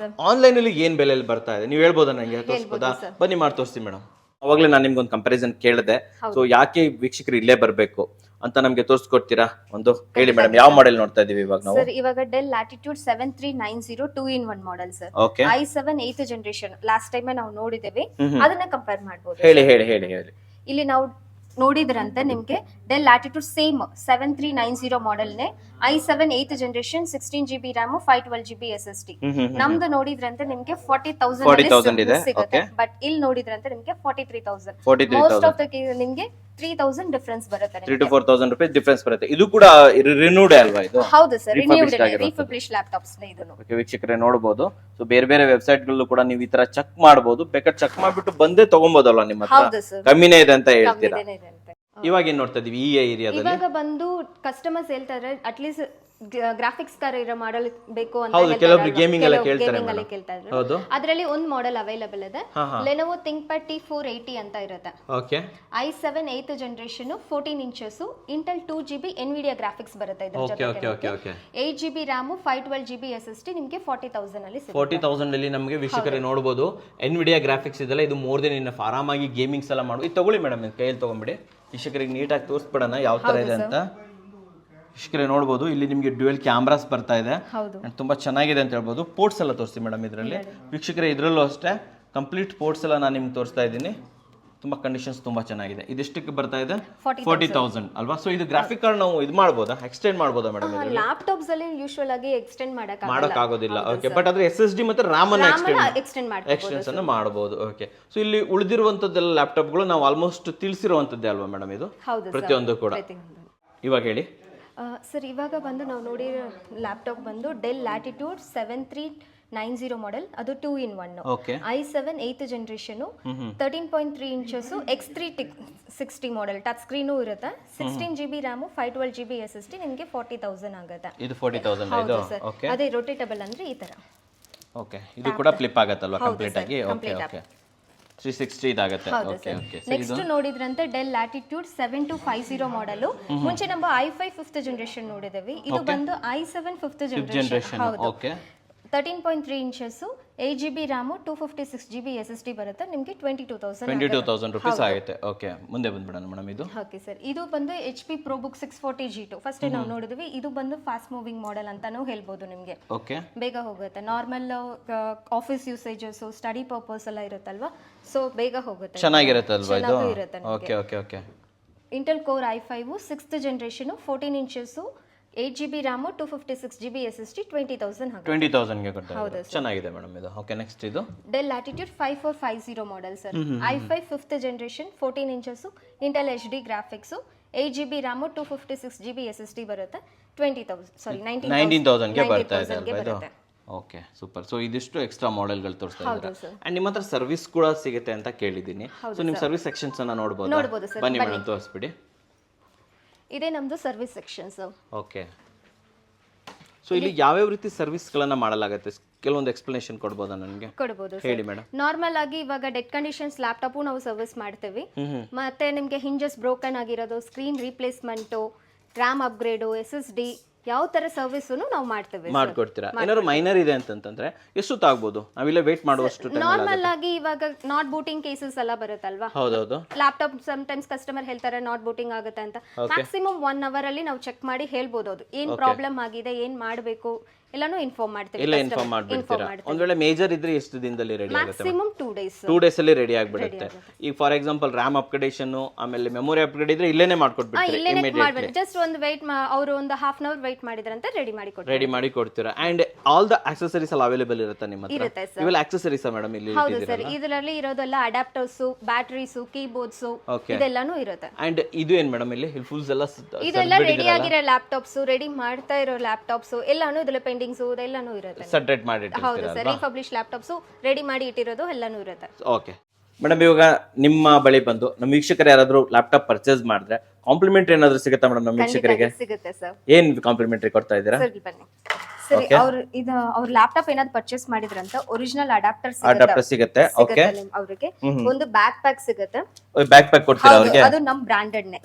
ಆನ್ಲೈನ್ ಅಲ್ಲಿ ಏನ್ ಬೆಲೆಯಲ್ಲಿ ಬರ್ತಾ ಇದೆ ನೀವು ಹೇಳ್ಬೋದಾ ನನಗೆ ತೋರಿಸಬಹುದಾ ಬನ್ನಿ ಮಾಡಿ ತೋರಿಸ್ತೀನಿ ಮೇಡಮ್ ಅವಾಗಲೇ ನಾನು ನಿಮ್ಗೊಂದು ಕಂಪ್ಯಾರಿಸನ್ ಕೇಳಿದೆ ಸೊ ಯಾಕೆ ವೀಕ್ಷಕರು ಇಲ್ಲೇ ಬರಬೇಕು ಅಂತ ನಮಗೆ ತೋರಿಸ್ಕೊಡ್ತೀರಾ ಒಂದು ಹೇಳಿ ಮೇಡಮ್ ಯಾವ ಮಾಡೆಲ್ ನೋಡ್ತಾ ಇದೀವಿ ಇವಾಗ ನಾವು ಸರ್ ಇವಾಗ del latitude 7390 2-in-1 model sir i7 8th generation last time ನಾವು ನೋಡಿದ್ದೇವೆ ಅದನ್ನ ಕಂಪೇರ್ ಮಾಡಬಹುದು ಹೇಳಿ ಇಲ್ಲಿ ನಾವು ನೋಡಿದ್ರಂತೆ ನಿಮ್ಗೆ ಡೆಲ್ ಲ್ಯಾಟಿಟ್ಯೂಡ್ ಸೇಮ್ 7390 ಮಾಡೆಲ್ ನೇ i7 8th generation 16GB RAM 512GB SSD ನಮ್ದು ನೋಡಿದ್ರಂತೆ ನಿಮ್ಗೆ 40,000 ಇದೆ ಸಿಗುತ್ತೆ ಬಟ್ ಇಲ್ಲಿ ನೋಡಿದ್ರಂತೆ ನಿಮ್ಗೆ 43,000 ಮೋಸ್ಟ್ ಆಫ್ ದ ನಿಮ್ಗೆ 3,000 ಡಿಫರೆನ್ಸ್ ಬರುತ್ತೆ 3 to 4,000 ರೂಪಾಯಿ ಡಿಫರೆನ್ಸ್ ಬರುತ್ತೆ ಇದು ಕೂಡ ರಿನ್ಯೂಡ್ ಅಲ್ವಾ ಇದು ಹೌದು ಸರ್ ರಿಫರ್ಬಿಶ್ಡ್ ಲ್ಯಾಪ್ಟಾಪ್ಸ್ ನೇ ಇದು ಓಕೆ ವೀಕ್ಷಕರೇ ನೋಡಬಹುದು ಸೊ ಬೇರೆ ವೆಬ್ಸೈಟ್ ಗಳಲ್ಲೂ ಕೂಡ ನೀವು ಈ ತರ ಚೆಕ್ ಮಾಡಬಹುದು ಬೇಕಾದ್ರೆ ಚೆಕ್ ಮಾಡ್ಬಿಟ್ಟು ಬಂದೇ ತಗೊಬೋದಲ್ಲ ನಿಮ್ಮ ಹತ್ರ ಕಮ್ಮಿನೇ ಇದೆ ಅಂತ ಹೇಳ್ತೀರಾ ಇವಾಗ ಏನ್ ನೋಡ್ತಾ ಇದೀವಿ ಈ ಏರಿಯಾದಲ್ಲಿ ಇವಾಗ ಬಂದು ಕಸ್ಟಮರ್ಸ್ ಹೇಳ್ತಾರೆ ಅಟ್ಲೀಸ್ಟ್ ಗ್ರಾಫಿಕ್ಸ್ ತರ ಇರೋ ಮಾಡೆಲ್ ಬೇಕು ಅಂತ ಹೌದು ಕೆಲವೊಬ್ರು ಗೇಮಿಂಗ್ ಎಲ್ಲ ಕೇಳ್ತಾರೆ ಹೌದು ಅದರಲ್ಲಿ ಒಂದು ಮಾಡೆಲ್ ಅವೈಲೇಬಲ್ ಇದೆ ಲೆನೋವೊ ಥಿಂಕ್ಪ್ಯಾಡ್ T480 ಅಂತ ಇರುತ್ತೆ okay i7 8th generation 14 inches Intel 2GB Nvidia graphics ಬರುತ್ತೆ ಇದರ ಜೊತೆಗೆ 8GB RAM 512GB SSD ನಿಮಗೆ 40,000 ಅಲ್ಲಿ ಸಿಗುತ್ತೆ 40,000 ಅಲ್ಲಿ ನಮಗೆ ವೀಕ್ಷಕರೇ ನೋಡಬಹುದು ಎನ್ವಿಡಿಯಾ ಗ್ರಾಫಿಕ್ಸ್ ಇದೆಲ್ಲ ಇದು ಮೋರ್ ದೆನ್ ಇನಫ್ ಆರಾಮಾಗಿ ಗೇಮಿಂಗ್ಸ್ ಎಲ್ಲ ಮಾಡಿ ಇದು ತಗೊಳ್ಳಿ ಮೇಡಮ್ ಕೈಯಲ್ಲಿ ತಗೊಂಬಿಡಿ ವೀಕ್ಷಕರಿಗೆ ನೀಟಾಗಿ ತೋರಿಸ್ಬಿಡೋಣ ಯಾವ ತರ ಇದೆ ಅಂತ ವೀಕ್ಷಕರೇ ನೋಡಬಹುದು ಇಲ್ಲಿ ನಿಮಗೆ ಡ್ಯುಯಲ್ ಕ್ಯಾಮ್ರಾಸ್ ಬರ್ತಾ ಇದೆ ತುಂಬಾ ಚೆನ್ನಾಗಿದೆ ಅಂತ ಹೇಳ್ಬೋದು ಪೋರ್ಟ್ಸ್ ಎಲ್ಲ ತೋರಿಸ್ತೀವಿ ಮೇಡಮ್ ಇದರಲ್ಲಿ ವೀಕ್ಷಕರೇ ಇದರಲ್ಲೂ ಅಷ್ಟೇ ಕಂಪ್ಲೀಟ್ ಪೋರ್ಟ್ಸ್ ಎಲ್ಲ ನಾನು ನಿಮ್ಗೆ ತೋರಿಸ್ತಾ ಇದ್ದೀನಿ ತುಂಬಾ ಕಂಡೀಷನ್ಸ್ ತುಂಬಾ ಚೆನ್ನಾಗಿದೆ ಇದೆಷ್ಟಕ್ಕೆ ಬರ್ತಾ ಇದೆ 40,000 ಅಲ್ವಾ ಸೊ ಇದು ಗ್ರಾಫಿಕ್ ಕಾರ್ಡ್ ನಾವು ಇದು ಮಾಡಬಹುದಾ ಎಕ್ಸ್ಟೆಂಡ್ ಮಾಡಬಹುದಾ ಮೇಡಮ್ ಲ್ಯಾಪ್ಟಾಪ್ಸ್ ಅಲ್ಲಿ ಯೂಶುವಲ್ ಆಗಿ ಎಕ್ಸ್ಟೆಂಡ್ ಮಾಡಕ್ ಆಗೋದಿಲ್ಲ ಓಕೆ ಬಟ್ ಆದ್ರೆ SSD ಮತ್ತೆ RAM ಅನ್ನು ಎಕ್ಸ್ಟೆನ್ಷನ್ ಮಾಡಬಹುದು ಓಕೆ ಸೊ ಇಲ್ಲಿ ಉಳಿದಿರುವಂತದ್ದೆಲ್ಲ ಲ್ಯಾಪ್ಟಾಪ್ಗಳು ನಾವು ಆಲ್ಮೋಸ್ಟ್ ತಿಳಿಸಿರುವಂತದ್ದೇ ಅಲ್ವಾ ಮೇಡಮ್ ಇದು ಪ್ರತಿಯೊಂದು ಕೂಡ ಇವಾಗ ಹೇಳಿ ಸರ್ ಇವಾಗ ಬಂದು ನಾವು ನೋಡಿ ಲ್ಯಾಪ್ಟಾಪ್ ಬಂದು ಡೆಲ್ ಲ್ಯಾಟಿಟ್ಯೂಡ್ 7390 ಮಾಡೆಲ್ ಅದು 2-in-1 i7 8th generation 13.3 inches X360 model touch screen ಇರುತ್ತೆ 16GB RAM 512GB SSD ನಿಮಗೆ 40,000 ಆಗುತ್ತೆ ಇದು 40,000 ಇದು ಓಕೆ ಅದೇ ರೊಟೇಟಬಲ್ ಅಂದ್ರೆ ಈ ತರ ಓಕೆ ಇದು ಕೂಡ ಫ್ಲಿಪ್ ಆಗುತ್ತಲ್ವಾ ಕಂಪ್ಲೀಟ್ ಆಗಿ ಓಕೆ ಓಕೆ 360 ಇದಾಗುತ್ತೆ ಓಕೆ ಓಕೆ ನೆಕ್ಸ್ಟ್ ನೋಡಿದ್ರಂತೆ ಡೆಲ್ ಲ್ಯಾಟಿಟ್ಯೂಡ್ 7250 ಮಾಡೆಲ್ ಮುಂಚೆ ನಮ್ಮ i5 5th ಜನರೇಷನ್ ನೋಡಿದೇವೆ ಇದು ಬಂದು i7 5th generation okay 13.3 inches 8GB RAM 256GB SSD ಬರುತ್ತೆ ನಿಮಗೆ 22,000 ರೂಪೀಸ್ ಆಗುತ್ತೆ ಓಕೆ ಮುಂದೆ ಬಂದ್ಬಿಡೋಣ ಮೇಡಮ್ ಇದು ಓಕೆ ಸರ್ ಇದು ಬಂದು HP ProBook 640G2 ಫಸ್ಟ್ ನಾವು ನೋಡಿದ್ವಿ ಇದು ಬಂದು ಫಾಸ್ಟ್ ಮೂವಿಂಗ್ ಮಾಡೆಲ್ ಅಂತಾನೂ ಹೇಳ್ಬೋದು ನಿಮಗೆ ಓಕೆ ಬೇಗ ಹೋಗುತ್ತೆ normal office usages study purpose ಎಲ್ಲ ಇರುತ್ತಲ್ವಾ ಸೊ ಬೇಗ ಹೋಗುತ್ತೆ ಚೆನ್ನಾಗಿರುತ್ತೆ ಅಲ್ವಾ ಇದು okay okay okay Intel core i5 6th generation 14 inches 8GB RAM 256GB SSD 20,000 ಗೆ ಕೊಡ್ತಾರೆ ಚೆನ್ನಾಗಿದೆ ಮೇಡಮ್ ಇದು ಓಕೆ ನೆಕ್ಸ್ಟ್ ಇದು del latitude 5450 model sir i5 5th generation 14 inches Intel HD graphics 8GB RAM 256GB SSD ಬರುತ್ತೆ 19,000 ಗೆ ಬರ್ತಾ ಇದೆ ಅಲ್ವಾ ಇದು ಓಕೆ ಸೂಪರ್ ಸೊ ಇದಿಷ್ಟು ಎಕ್ಸ್ಟ್ರಾ ಮಾಡೆಲ್ಗಳು ತೋರಿಸ್ತಾ ಇದ್ದಾರೆ ಅಂಡ್ ನಿಮ್ಮ ಹತ್ರ ಸರ್ವಿಸ್ ಕೂಡ ಸಿಗುತ್ತೆ ಅಂತ ಕೇಳಿದ್ದೀನಿ ಸೊ ನಿಮ್ಮ ಸರ್ವಿಸ್ ಸೆಕ್ಷನ್ಸ್ ಅನ್ನ ನೋಡಬಹುದು ಬನ್ನಿ ಮೇಡಮ್ ತೋರಿಸ್ಬಿಡಿ ಇದೇ ನಮ್ದು ಸರ್ವಿಸ್ ಸೆಕ್ಷನ್ಸ್ ಓಕೆ ಸೊ ಇಲ್ಲಿ ಯಾವ್ಯಾವ ರೀತಿ ಸರ್ವಿಸ್ಗಳನ್ನ ಮಾಡಲಾಗುತ್ತೆ ಕೆಲವೊಂದು ಎಕ್ಸ್ಪ್ಲನೇಷನ್ ಕೊಡ್ಬೋದಾ ನನಗೆ? ಕೊಡ್ಬೋದು ಹೇಳಿ ಮೇಡಮ್. ನಾರ್ಮಲ್ ಆಗಿ ಇವಾಗ ಡೆಡ್ ಕಂಡೀಷನ್ಸ್ ಲ್ಯಾಪ್ಟಾಪ್ ನಾವು ಸರ್ವಿಸ್ ಮಾಡ್ತೀವಿ. ಮತ್ತೆ ನಿಮಗೆ ಹಿಂಜಸ್ ಬ್ರೋಕನ್ ಆಗಿರೋದು, ಸ್ಕ್ರೀನ್ ರೀಪ್ಲೇಸ್ಮೆಂಟ್, ರ್ಯಾಮ್ ಅಪ್ಗ್ರೇಡು, SSD ಯಾವ ತರ ಸರ್ವಿಸ್ ನಾವು ಮಾಡ್ತೇವೆ. ಮಾಡ್ಕೊಡ್ತೀರಾ? ಏನಾದ್ರು ಮೈನರ್ ಇದೆ ಅಂತಂದ್ರೆ ಎಷ್ಟು ತಾಗ್ಬೋದು? ನಾವಿಲ್ಲ ವೇಟ್ ಮಾಡುವಷ್ಟು ಟೈಮ್ ನಾರ್ಮಲ್ ಆಗಿ ಇವಾಗ ನಾಟ್ ಬೂಟಿಂಗ್ ಕೇಸಸ್ ಎಲ್ಲ ಬರುತ್ತಲ್ವಾ? ಹೌದೌದು. ಲ್ಯಾಪ್ಟಾಪ್ ಸಮ್ ಟೈಮ್ಸ್ ಕಸ್ಟಮರ್ ಹೇಳ್ತಾರೆ ನಾಟ್ ಬೂಟಿಂಗ್ ಆಗುತ್ತೆ ಅಂತ. ಮ್ಯಾಕ್ಸಿಮಮ್ 1 hour ಅಲ್ಲಿ ನಾವು ಚೆಕ್ ಮಾಡಿ ಹೇಳ್ಬೋದು ಅದು ಏನ್ ಪ್ರಾಬ್ಲಮ್ ಆಗಿದೆ, ಏನ್ ಮಾಡಬೇಕು ಎಲ್ಲಾನು ಇನ್ಫಾರ್ಮ್ ಮಾಡ್ತೀವಿ. ಇಲ್ಲ ಇನ್ಫಾರ್ಮ್ ಮಾಡ್ಬಿಡ್ತೀರಾ? ಒಂದ್ ವೇಳೆ ಮೇಜರ್ ಇದ್ರೆ ಎಷ್ಟು ದಿನದಲ್ಲಿ ರೆಡಿ ಆಗುತ್ತೆ? Maximum 2 days. 2 days ಅಲ್ಲಿ ರೆಡಿ ಆಗ್ಬಿಡುತ್ತೆ. ಈಗ ಫಾರ್ ಎಕ್ಸಾಂಪಲ್ ರ್ಯಾಮ್ ಅಪ್ಗ್ರೇಡೇಷನ್ ಆಮೇಲೆ ಮೆಮೊರಿ ಅಪ್ಗ್ರೇಡ್ ಇದ್ರೆ ಇಲ್ಲೇನೆ ಮಾಡ್ಕೊಟ್ಬಿಡ್ತೀರಾ? ಇಮಿಡಿಯೇಟ್ಲಿ ಜಸ್ಟ್ ಒಂದು ವೇಟ್ ಅವರು ಒಂದು half an hour ವೇಟ್ ಮಾಡಿದ್ರಂತ ರೆಡಿ ಮಾಡಿ ಕೊಡ್ತೀರಾ? ಅಂಡ್ ಆಲ್ ದ ಆಕ್ಸೆಸರೀಸ್ ಎಲ್ಲ ಅವೈಲೇಬಲ್ ಇರುತ್ತೆ ನಿಮ್ಮ ಹತ್ರ? ಇರುತ್ತೆ ಸರ್. ಇವೆಲ್ಲ ಆಕ್ಸೆಸರೀಸ್ ಮೇಡಮ್ ಇಲ್ಲಿ? ಹೌದು ಸರ್, ಇದರಲ್ಲಿ ಇರೋದೆಲ್ಲ ಅಡಾಪ್ಟರ್ಸ್, ಬ್ಯಾಟರೀಸ್, ಕೀಬೋರ್ಡ್ಸ್ ಇದೆಲ್ಲಾನು ಇರುತ್ತೆ. ಅಂಡ್ ಇದು ಏನ್ ಮೇಡಮ್ ಇಲ್ಲಿ ಫುಲ್ಸ್ ಎಲ್ಲ? ಇದೆಲ್ಲ ರೆಡಿ ಆಗಿರೋ ಲ್ಯಾಪ್ಟಾಪ್ಸ್, ರೆಡಿ ಮಾಡ್ತಾ ಇರೋ ಲ್ಯಾಪ್ಟಾಪ್ಸ್ ಎಲ್ಲಾನು ಇದೆಲ್ಲ ಪೆಂಡಿಂಗ್ಸ್ ಇದೆಲ್ಲಾನು ಇರುತ್ತೆ. ಸೆಪರೇಟ್ ಮಾಡಿ ಇಟ್ಟಿರ್ತೀರಾ? ಹೌದು ಸರ್, ರಿಫರ್ಬಿಶ್ಡ್ ಲ್ಯಾಪ್ಟಾಪ್ಸ್ ರೆಡಿ ಮಾಡಿ ಇಟ್ಟಿರೋದು ಎಲ್ಲಾನು ಇರುತ್ತೆ. ಓಕೆ ಮೇಡಮ್, ಇವಾಗ ನಿಮ್ಮ ಬಳಿ ಬಂದು ನಮ್ಮ ವೀಕ್ಷಕರು ಯಾರಾದ್ರೂ ಲ್ಯಾಪ್ಟಾಪ್ ಪರ್ಚೇಸ್ ಮಾಡಿದ್ರೆ ಕಾಂಪ್ಲಿಮೆಂಟರಿ ಏನಾದ್ರು ಸಿಗುತ್ತಾ ಮೇಡಮ್ ನಮ್ಮ ವೀಕ್ಷಕರಿಗೆ? ಸಿಗುತ್ತೆ ಸರ್. ಏನ್ ಕಾಂಪ್ಲಿಮೆಂಟರಿ ಕೊಡ್ತಾ ಇದ್ದೀರಾ? ಸರಿ ಬನ್ನಿ. ಸರಿ, ಅವ್ರ ಲ್ಯಾಪ್ಟಾಪ್ ಏನಾದ್ರು ಪರ್ಚೇಸ್ ಮಾಡಿದ್ರಂತ ಒರಿಜಿನಲ್ ಅಡಾಪ್ಟರ್ ಸಿಗುತ್ತೆ. ಓಕೆ, ಅವರಿಗೆ ಒಂದು ಬ್ಯಾಕ್ ಪ್ಯಾಕ್ ಸಿಗುತ್ತೆ. ಬ್ಯಾಕ್ ಪ್ಯಾಕ್ ಕೊಡ್ತೀರಾ ಅವರಿಗೆ? ಅದು ನಮ್ಮ ಬ್ರಾಂಡೆಡ್ ನೇ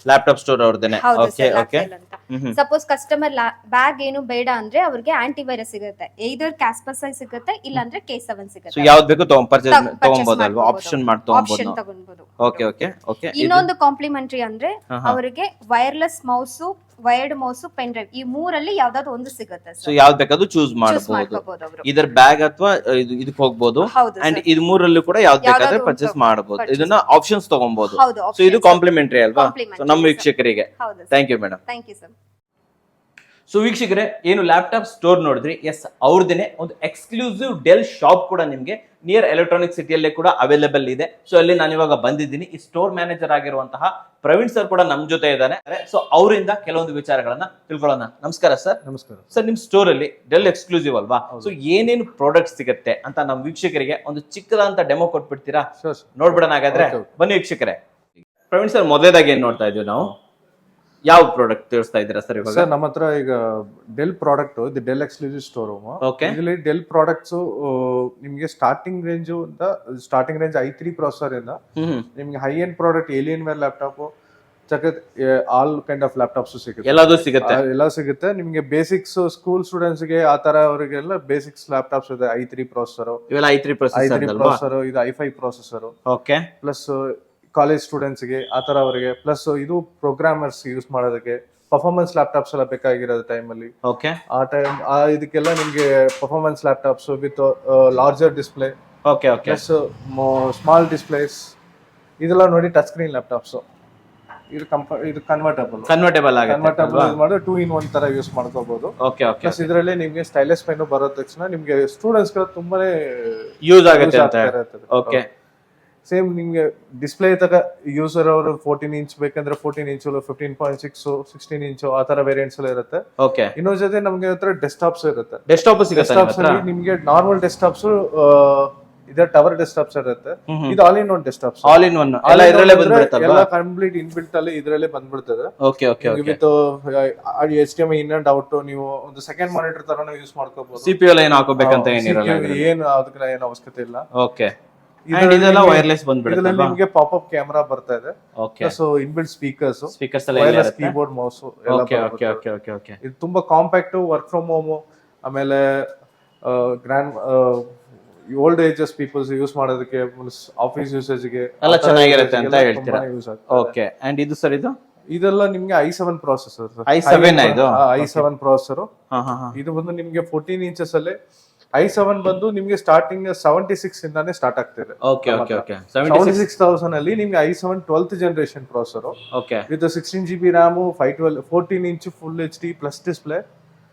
ಲ್ಯಾಪ್ಟಾಪ್ ಸ್ಟೋರ್ ಅವ್ರದೇನೆ. Okay okay. Suppose customer bag ಏನು ಬೇಡ ಅಂದ್ರೆ ಅವ್ರಿಗೆ ಆಂಟಿ ವೈರಸ್ ಸಿಗುತ್ತೆ. either ಕ್ಯಾಸ್ಪರ್ಸೈ ಸಿಗುತ್ತೆ, ಇಲ್ಲ ಅಂದ್ರೆ K7 ಸಿಗುತ್ತೆ. ಸೊ ಯಾವ್ದು ಬೇಕು ತಗೊಂಬೋದಲ್ವಾ? ಆಪ್ಷನ್ ಮಾಡಿ ತಗೊಂಬೋದು. Okay okay okay. ಇನ್ನೊಂದು ಕಾಂಪ್ಲಿಮೆಂಟರಿ ಅಂದ್ರೆ ಅವರಿಗೆ wireless mouse, wired mouse, pen drive ಈ ಮೂರಲ್ಲಿ ಯಾವ್ದಾದ್ರು ಒಂದು ಸಿಗುತ್ತೆ. ಸೊ ಯಾವ್ದು ಬೇಕಾದ್ರೂ ಚೂಸ್ ಮಾಡಬಹುದು. ಇದರ ಬ್ಯಾಗ್ ಅಥವಾ ಇದಕ್ಕೆ ಹೋಗಬಹುದು. ಅಂಡ್ ಇದು ಮೂರಲ್ಲೂ ಕೂಡ ಯಾವ್ದು ಬೇಕಾದ್ರೆ ಪರ್ಚೇಸ್ ಮಾಡಬಹುದು. ಇದನ್ನ ಆಪ್ಷನ್ಸ್ ತಗೊಬಹುದು. ಸೊ ಇದು ಕಾಂಪ್ಲಿಮೆಂಟರಿ ಅಲ್ವಾ? ಸೊ ನಮ್ಮ ವೀಕ್ಷಕರಿಗೆ thank you madam. Thank you sir. So ವೀಕ್ಷಕರೇ, ಏನು ಲ್ಯಾಪ್ಟಾಪ್ ಸ್ಟೋರ್ ನೋಡಿದ್ರಿ, ಎಸ್ ಅವ್ರದೇನೆ ಒಂದು ಎಕ್ಸ್ಕ್ಲೂಸಿವ್ ಡೆಲ್ ಶಾಪ್ ಕೂಡ ನಿಮ್ಗೆ ನಿಯರ್ ಎಲೆಕ್ಟ್ರಾನಿಕ್ ಸಿಟಿಯಲ್ಲೇ ಕೂಡ ಅವೈಲೇಬಲ್ ಇದೆ. ಸೊ ಅಲ್ಲಿ ನಾನು ಇವಾಗ ಬಂದಿದ್ದೀನಿ. ಈ ಸ್ಟೋರ್ ಮ್ಯಾನೇಜರ್ ಆಗಿರುವಂತಹ ಪ್ರವೀಣ್ ಸರ್ ಕೂಡ ನಮ್ ಜೊತೆ ಇದ್ದಾನೆ. ಸೊ ಅವರಿಂದ ಕೆಲವೊಂದು ವಿಚಾರಗಳನ್ನ ತಿಳ್ಕೊಳ್ಳೋಣ. ನಮಸ್ಕಾರ ಸರ್. ನಮಸ್ಕಾರ ಸರ್. ನಿಮ್ ಸ್ಟೋರ್ ಅಲ್ಲಿ ಡೆಲ್ ಎಕ್ಸ್ಕ್ಲೂಸಿವ್ ಅಲ್ವಾ? ಸೊ ಏನೇನು ಪ್ರಾಡಕ್ಟ್ ಸಿಗುತ್ತೆ ಅಂತ ನಮ್ಮ ವೀಕ್ಷಕರಿಗೆ ಒಂದು ಚಿಕ್ಕದಂತ ಡೆಮೋ ಕೊಟ್ಬಿಡ್ತೀರಾ? ನೋಡ್ಬಿಡೋಣ ಹಾಗಾದ್ರೆ. ಬನ್ನಿ ವೀಕ್ಷಕರೇ. ಪ್ರವೀಣ್ ಸರ್, ಮೊದಲೇದಾಗಿ ಏನ್ ನೋಡ್ತಾ ಇದೀವಿ ನಾವು? ಯಾವ ಪ್ರಾಡಕ್ಟ್ ತಿಳಿಸ್ತಾ ಇದ್ದೀರಾ ಸರ್ ಇವಾಗ? ಸರ್, ನಮ್ಮ ಹತ್ರ ಈಗ ಡೆಲ್ ಪ್ರಾಡಕ್ಟ್, ಇದು ಡೆಲ್ ಎಕ್ಸ್ಕ್ಲೂಸಿವ್ ಸ್ಟೋರ್ ರೂಮ್. ಇದರಲ್ಲಿ ಡೆಲ್ ಪ್ರಾಡಕ್ಟ್ಸ್ ನಿಮ್ಗೆ ಸ್ಟಾರ್ಟಿಂಗ್ ರೇಂಜ್ i3 ಪ್ರೊಸೆಸರ್ ಇಂದ ನಿಮ್ಗೆ high end product Alienware laptop, all kind of laptops ಸಿಗುತ್ತೆ. ಎಲ್ಲ ಸಿಗುತ್ತೆ ನಿಮ್ಗೆ. ಬೇಸಿಕ್ಸ್ ಸ್ಕೂಲ್ ಸ್ಟೂಡೆಂಟ್ಸ್ ಗೆ ಆ ತರ ಅವರಿಗೆಲ್ಲ ಬೇಸಿಕ್ಸ್ ಲ್ಯಾಪ್ಟಾಪ್ಸ್ ಇದೆ. i3 ಪ್ರೊಸೆಸರ್, ಇದು i5 processor. Okay. Plus college students ಗೆ ಆ ತರ ಅವರಿಗೆ, ಪ್ಲಸ್ ಇದು ಪ್ರೋಗ್ರಾಮರ್ಸ್ ಯೂಸ್ ಮಾಡೋದಕ್ಕೆ ಪರ್ಫಾರ್ಮೆನ್ಸ್ ಲ್ಯಾಪ್ಟಾಪ್ಸ್ ಎಲ್ಲ ಬೇಕಾಗಿರೋದು ಟೈಮಲ್ಲಿ. ಓಕೆ. ಆ ಟೈಮ್ ಇದಕ್ಕೆಲ್ಲ ನಿಮ್ಗೆ performance laptops with larger display, okay okay, plus small displays, ಇದೆಲ್ಲ ನೋಡಿ ಟಚ್ ಸ್ಕ್ರೀನ್ ಲ್ಯಾಪ್ಟಾಪ್ಸ್. ಇದು ಕನ್ವರ್ಟೇಬಲ್ ಮಾಡಿ 2-in-1 ತರ ಯೂಸ್ ಮಾಡ್ಕೋಬಹುದು. Okay okay. ಪ್ಲಸ್ ಇದರಲ್ಲಿ ನಿಮ್ಗೆ ಸ್ಟೈಲಿಶ್ ಪೆನ್ ಬರೋ ತಕ್ಷಣ ನಿಮ್ಗೆ ಸ್ಟೂಡೆಂಟ್ಸ್ ಗಳು ತುಂಬಾನೇ ಯೂಸ್ ಆಗುತ್ತೆ. ಓಕೆ. ಸೇಮ್ ನಿಮ್ಗೆ ಡಿಸ್ಪ್ಲೇ ತಗ ಯೂಸರ್ ಅವರು 14 ಇಂಚ್ ಬೇಕಂದ್ರೆ 14 ಇಂಚ್, 15.6, 16 ಇಂಚ್ ಆ ತರ ವೇರಿಯಂಟ್ಸ್ ಎಲ್ಲ ಇರುತ್ತೆ. ಓಕೆ. ಇನ್ನೊಂದ್ ಜೊತೆ ನಮ್ಗೆ ಹತ್ರ ಡೆಸ್ಕ್ಟಾಪ್ಸ್ ಇರುತ್ತೆ. ಡೆಸ್ಕ್ಟಾಪ್ಸ್ ಅಲ್ಲಿ ನಿಮ್ಗೆ ನಾರ್ಮಲ್ ಡೆಸ್ಕ್ಟಾಪ್ಸ್ ಇದೆ, ಟವರ್ ಡೆಸ್ಕ್ಟಾಪ್ಸ್ ಇರುತ್ತೆ. ಇದು all in one desktops. All in one ಎಲ್ಲ ಇದರಲ್ಲೇ ಬಂದ್ಬಿಡುತ್ತೆ, ಎಲ್ಲ ಕಂಪ್ಲೀಟ್ ಇನ್ಬಿಲ್ಟ್ ಅಲ್ಲಿ ಇದರಲ್ಲೇ ಬಂದ್ಬಿಡ್ತದೆ. Okay okay okay. With HDMI in and out ನೀವು ಒಂದು ಸೆಕೆಂಡ್ ಮಾನಿಟರ್ ತರನು ಯೂಸ್ ಮಾಡ್ಕೋಬಹುದು. CPU ಎಲ್ಲ ಏನು ಹಾಕೋಬೇಕಂತ ಏನಿರಲ್ಲ, ಏನು ಅದಕ್ಕೆ ಏನು ಅವಶ್ಯಕತೆ ಇಲ್ಲ. ಓಕೆ. ಇದೆಲ್ಲ ವೈರ್ಲೆಸ್ ಬಂದ್ಬಿಡುತ್ತೆ. ಇದರಲ್ಲಿ ನಿಮಗೆ ಪಾಪ್ ಅಪ್ ಕ್ಯಾಮೆರಾ ಬರ್ತಾ ಇದೆ. ಓಕೆ. ಸೊ ಇನ್ಬಿಲ್ಟ್ ಸ್ಪೀಕರ್ಸ್ ಎಲ್ಲ ವೈರ್ಲೆಸ್ ಕೀಬೋರ್ಡ್ ಮೌಸ್ ಎಲ್ಲ. Okay okay okay okay okay. ಇದು ತುಂಬಾ ಕಾಂಪ್ಯಾಕ್ಟ್, ವರ್ಕ್ ಫ್ರಮ್ ಹೋಮ್, ಆಮೇಲೆ grand old ages peoples use ಮಾಡೋದಕ್ಕೆ, ಆಫೀಸ್ ಯೂಸೇಜ್ ಗೆ ಎಲ್ಲ ಚೆನ್ನಾಗಿರುತ್ತೆ ಅಂತ ಹೇಳ್ತೀರಾ? ಓಕೆ. ಅಂಡ್ ಇದು ಸರ್, ಇದೆಲ್ಲ ನಿಮ್ಗೆ i7 ಪ್ರೊಸೆಸರ್. i7 processor. ಇದು ಬಂದು ನಿಮ್ಗೆ 14 ಇಂಚಸ್ ಅಲ್ಲಿ i7 ಬಂದು ನಿಮ್ಗೆ ಸ್ಟಾರ್ಟಿಂಗ್ 76 ಇಂದಾನೆ ಸ್ಟಾರ್ಟ್ ಆಗ್ತಿದೆ. Okay okay okay. 76,000 ಅಲ್ಲಿ ನಿಮ್ಗೆ i7 12th generation processor. Okay. With 16GB RAM, 512 14 inch full HD plus display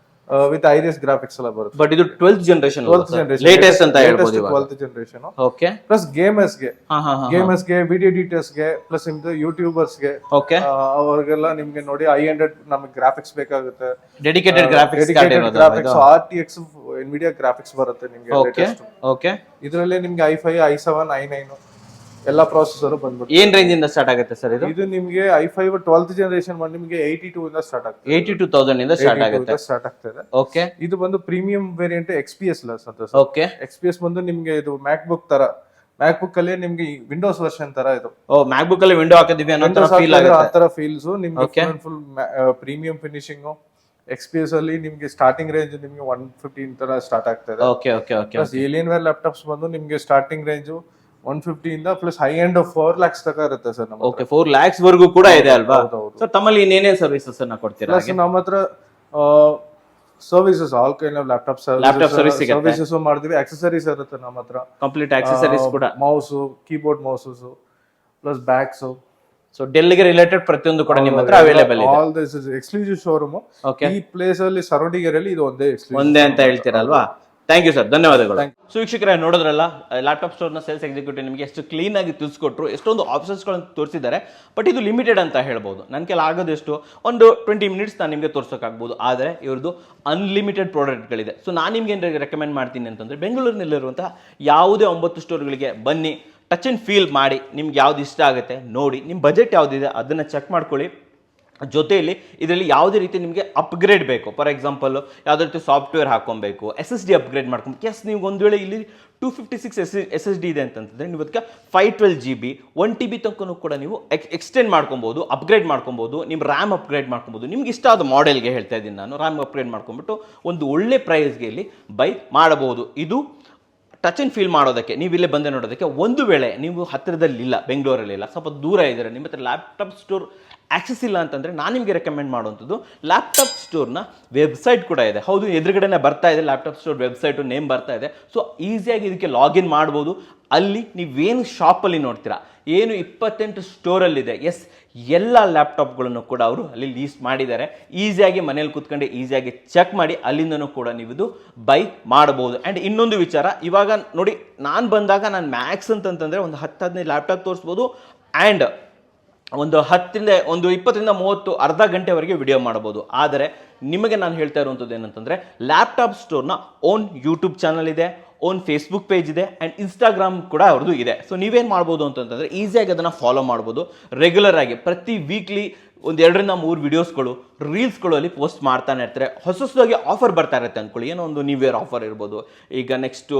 with iris graphics ಎಲ್ಲ ಬರುತ್ತೆ. ಬಟ್ ಇದು 12th ಜನರೇಷನ್ ಲೇಟೆಸ್ಟ್ ಅಂತ ಹೇಳ್ಬೋದು. 12th generation. Okay. Plus gamers ಗೆ ವಿಡಿಯೋ ಎಡಿಟರ್ಸ್ ಗೆ, ಪ್ಲಸ್ ನಿಮ್ದು ಯೂಟ್ಯೂಬರ್ಸ್ ಗೆ, ಓಕೆ, ಅವರಿಗೆಲ್ಲ ನಿಮ್ಗೆ ನೋಡಿ i100 ನಮಗೆ ಗ್ರಾಫಿಕ್ಸ್ ಬೇಕಾಗುತ್ತೆ. Dedicated graphics RTX NVIDIA graphics ಬರುತ್ತೆ ನಿಮ್ಗೆ. Okay okay. ಇದರಲ್ಲಿ ನಿಮ್ಗೆ i5, i7, i9 ಎಲ್ಲ ಪ್ರಾಸೆಸರ್ ಬಂದ್ಬಿಟ್ಟು ಏನ್ ರೇಂಜ್ ಇಂದ ಸ್ಟಾರ್ಟ್ ಆಗುತ್ತೆ ಸರ್ ಇದು? ಇದು ನಿಮ್ಗೆ i5 12th ಜನರೇಷನ್ ಬಂದು ನಿಮ್ಗೆ 82 ಇಂದ ಸ್ಟಾರ್ಟ್ ಆಗ್ತದೆ. 82,000 ಇಂದ ಸ್ಟಾರ್ಟ್ ಆಗುತ್ತೆ. ಸ್ಟಾರ್ಟ್ ಆಗ್ತದೆ. ಓಕೆ. ಇದು ಬಂದು premium variant XPS Santosh. Okay. XPS ಬಂದು ನಿಮ್ಗೆ ಇದು ಮ್ಯಾಕ್ಬುಕ್ ತರ, ಮ್ಯಾಕ್ಬುಕ್ ಅಲ್ಲಿ ನಿಮ್ಗೆ ವಿಂಡೋಸ್ ವರ್ಷನ್ ತರ ಇದು. ಓ, ಮ್ಯಾಕ್ಬುಕ್ ಅಲ್ಲಿ ವಿಂಡೋ ಹಾಕಿದ್ವಿ ಅನ್ನೋ ತರ ಫೀಲ್ ಆಗುತ್ತೆ. ಆ ತರ ಫೀಲ್ಸ್ ನಿಮ್ಗೆ ಫುಲ್ ಪ್ರೀಮಿಯಂ ಫಿನಿಶಿಂಗ್. XPS ಅಲ್ಲಿ ನಿಮ್ಗೆ ಸ್ಟಾರ್ಟಿಂಗ್ ರೇಂಜ್ ನಿಮ್ಗೆ 115 ತರ ಸ್ಟಾರ್ಟ್ ಆಗ್ತದೆ. Okay okay okay. Plus Alienware laptops ಬಂದು ನಿಮ್ಗೆ ಸ್ಟಾರ್ಟಿಂಗ್ ರೇಂಜ್ 150 ಇಂದ ಪ್ಲಸ್ ಹೈ ಎಂಡ್ 4 lakhs ತನಕ ಇರುತ್ತೆ ಸರ್ ನಮ್ಮ. ಓಕೆ, 4 lakhs ವರೆಗೂ ಕೂಡ ಇದೆ ಅಲ್ವಾ ಸರ್? ತಮ್ಮಲ್ಲಿ ಇನ್ನೇನೇನ್ ಸರ್ವಿಸಸ್ ಅನ್ನ ಕೊಡ್ತೀರಾ? ಪ್ಲಸ್ ನಮ್ಮ ಹತ್ರ services all kind of laptop services ಮಾಡ್ತೀವಿ. ಆಕ್ಸೆಸರೀಸ್ ಇರುತ್ತೆ ನಮ್ಮ ಹತ್ರ, ಕಂಪ್ಲೀಟ್ ಆಕ್ಸೆಸರೀಸ್ ಕೂಡ, mouse, keyboard mouses plus bags. So Dell ಗೆ ರಿಲೇಟೆಡ್ ಪ್ರತಿಯೊಂದು ಕೂಡ ನಿಮ್ಮ ಹತ್ರ ಅವೈಲೇಬಲ್ ಇದೆ. All this is exclusive showroom. ಈ ಪ್ಲೇಸ್ ಅಲ್ಲಿ ಸರೌಂಡಿಂಗ್ ಏರಿಯಲ್ಲಿ ಇದು ಒಂದೇ ಅಂತ ಹೇಳ್ತೀರಲ್ವಾ? ಥ್ಯಾಂಕ್ ಯು ಸರ್, ಧನ್ಯವಾದಗಳು. ಸೊ ವೀಕ್ಷಕರೇ, ನೋಡಿದ್ರಲ್ಲ ಲ್ಯಾಪ್ಟಾಪ್ ಸ್ಟೋರ್ನ ಸೇಲ್ಸ್ ಎಕ್ಸಿಕ್ಯೂಟಿವ್ ನಿಮಗೆ ಎಷ್ಟು ಕ್ಲೀನ್ ಆಗಿ ತಿಳಿಸ್ಕೊಟ್ರು, ಎಷ್ಟೊಂದು ಆಪ್ಷನ್ಸ್ಗಳನ್ನು ತೋರಿಸಿದ್ದಾರೆ. ಬಟ್ ಇದು ಲಿಮಿಟೆಡ್ ಅಂತ ಹೇಳ್ಬೋದು. ನನ್ನ ಕೆಲ ಆಗೋದೆಷ್ಟು ಒಂದು 20 ಮಿನಿಟ್ಸ್ ನಾನು ನಿಮಗೆ ತೋರಿಸೋಕ್ಕಾಗ್ಬೋದು. ಆದರೆ ಇವ್ರದ್ದು ಅನ್ಲಿಮಿಟೆಡ್ ಪ್ರಾಡಕ್ಟ್ಗಳಿದೆ. ಸೊ ನಾನು ನಿಮ್ಗೆ ಏನು ರೆಕಮೆಂಡ್ ಮಾಡ್ತೀನಿ ಅಂತಂದರೆ, ಬೆಂಗಳೂರಿನಲ್ಲಿರುವಂತಹ ಯಾವುದೇ 9 ಸ್ಟೋರ್ಗಳಿಗೆ ಬನ್ನಿ, ಟಚ್ ಆ್ಯಂಡ್ ಫೀಲ್ ಮಾಡಿ, ನಿಮ್ಗೆ ಯಾವ್ದು ಇಷ್ಟ ಆಗುತ್ತೆ ನೋಡಿ, ನಿಮ್ಮ ಬಜೆಟ್ ಯಾವುದಿದೆ ಅದನ್ನು ಚೆಕ್ ಮಾಡ್ಕೊಳ್ಳಿ. ಜೊತೆಯಲ್ಲಿ ಇದರಲ್ಲಿ ಯಾವುದೇ ರೀತಿ ನಿಮಗೆ ಅಪ್ಗ್ರೇಡ್ ಬೇಕು, ಫಾರ್ ಎಕ್ಸಾಂಪಲ್ ಯಾವುದೇ ರೀತಿ ಸಾಫ್ಟ್ವೇರ್ ಹಾಕೊಬೇಕು, SSD ಅಪ್ಗ್ರೇಡ್ ಮಾಡ್ಕೊಬೇಕು. ಎಸ್, ನೀವು ಒಂದು ವೇಳೆ ಇಲ್ಲಿ 256 SSD ಇದೆ ಅಂತಂತಂದರೆ ನೀವು ಅದಕ್ಕೆ 512 GB 1 TB ತನಕ ಕೂಡ ನೀವು ಎಕ್ಸ್ಟೆಂಡ್ ಮಾಡ್ಕೊಬೋದು, ಅಪ್ಗ್ರೇಡ್ ಮಾಡ್ಕೊಬೋದು. ನಿಮ್ಮ ರ್ಯಾಮ್ ಅಪ್ಗ್ರೇಡ್ ಮಾಡ್ಕೊಬೋದು. ನಿಮ್ಗೆ ಇಷ್ಟ ಆದ ಮಾಡೆಲ್ಗೆ ಹೇಳ್ತಾ ಇದ್ದೀನಿ ನಾನು. ರ್ಯಾಮ್ ಅಪ್ಗ್ರೇಡ್ ಮಾಡ್ಕೊಂಡ್ಬಿಟ್ಟು ಒಂದು ಒಳ್ಳೆ ಪ್ರೈಸ್ಗೆ ಇಲ್ಲಿ ಬೈ ಮಾಡಬಹುದು. ಇದು ಟಚ್ ಆ್ಯಂಡ್ ಫೀಲ್ ಮಾಡೋದಕ್ಕೆ, ನೀವು ಇಲ್ಲೇ ಬಂದೆ ನೋಡೋದಕ್ಕೆ. ಒಂದು ವೇಳೆ ನೀವು ಹತ್ತಿರದಲ್ಲಿಲ್ಲ, ಬೆಂಗಳೂರಲ್ಲಿಲ್ಲ, ಸ್ವಲ್ಪ ದೂರ ಇದ್ದಾರೆ, ನಿಮ್ಮ ಹತ್ರ ಲ್ಯಾಪ್ಟಾಪ್ ಸ್ಟೋರ್ ಆಕ್ಸೆಸ್ ಇಲ್ಲ ಅಂತಂದರೆ ನಾನು ನಿಮಗೆ ರೆಕಮೆಂಡ್ ಮಾಡುವಂಥದ್ದು ಲ್ಯಾಪ್ಟಾಪ್ ಸ್ಟೋರ್ನ ವೆಬ್ಸೈಟ್ ಕೂಡ ಇದೆ. ಹೌದು, ಎದುರುಗಡೆನೇ ಬರ್ತಾ ಇದೆ ಲ್ಯಾಪ್ಟಾಪ್ ಸ್ಟೋರ್ ವೆಬ್ಸೈಟು ನೇಮ್ ಬರ್ತಾ ಇದೆ. ಸೊ ಈಸಿಯಾಗಿ ಇದಕ್ಕೆ ಲಾಗಿನ್ ಮಾಡ್ಬೋದು. ಅಲ್ಲಿ ನೀವೇನು ಶಾಪಲ್ಲಿ ನೋಡ್ತೀರಾ, ಏನು 28 ಸ್ಟೋರಲ್ಲಿದೆ, ಎಸ್, ಎಲ್ಲ ಲ್ಯಾಪ್ಟಾಪ್ಗಳನ್ನು ಕೂಡ ಅವರು ಅಲ್ಲಿ ಲೀಸ್ಟ್ ಮಾಡಿದ್ದಾರೆ. ಈಸಿಯಾಗಿ ಮನೇಲಿ ಕೂತ್ಕೊಂಡು ಈಸಿಯಾಗಿ ಚೆಕ್ ಮಾಡಿ ಅಲ್ಲಿಂದನೂ ಕೂಡ ನೀವು ಇದು ಬೈ ಮಾಡಬಹುದು. ಆ್ಯಂಡ್ ಇನ್ನೊಂದು ವಿಚಾರ, ಇವಾಗ ನೋಡಿ, ನಾನು ಬಂದಾಗ ನಾನು ಮ್ಯಾಕ್ಸ್ ಅಂತಂತಂದರೆ ಒಂದು 10-15 ಲ್ಯಾಪ್ಟಾಪ್ ತೋರಿಸ್ಬೋದು. ಆ್ಯಂಡ್ ಒಂದು 20-30 ಅರ್ಧ ಗಂಟೆವರೆಗೆ ವಿಡಿಯೋ ಮಾಡ್ಬೋದು. ಆದರೆ ನಿಮಗೆ ನಾನು ಹೇಳ್ತಾ ಇರುವಂಥದ್ದು ಏನಂತಂದರೆ, ಲ್ಯಾಪ್ಟಾಪ್ ಸ್ಟೋರ್ನ ಓನ್ ಯೂಟ್ಯೂಬ್ ಚಾನಲ್ ಇದೆ, ಓನ್ ಫೇಸ್ಬುಕ್ ಪೇಜ್ ಇದೆ, ಆ್ಯಂಡ್ ಇನ್ಸ್ಟಾಗ್ರಾಮ್ ಕೂಡ ಅವ್ರದ್ದು ಇದೆ. ಸೊ ನೀವೇನು ಮಾಡ್ಬೋದು ಅಂತಂತಂದರೆ, ಈಸಿಯಾಗಿ ಅದನ್ನು ಫಾಲೋ ಮಾಡ್ಬೋದು. ರೆಗ್ಯುಲರ್ ಆಗಿ ಪ್ರತಿ ವೀಕ್ಲಿ 1-2-3 ವಿಡಿಯೋಸ್ಗಳು, ರೀಲ್ಸ್ಗಳು ಅಲ್ಲಿ ಪೋಸ್ಟ್ ಮಾಡ್ತಾನೆ ಇರ್ತಾರೆ. ಹೊಸದಾಗಿ ಆಫರ್ ಬರ್ತಾ ಇರುತ್ತೆ ಅಂದ್ಕೊಳ್ಳಿ. ಏನೋ ಒಂದು ನ್ಯೂ ಇಯರ್ ಆಫರ್ ಇರ್ಬೋದು, ಈಗ ನೆಕ್ಸ್ಟು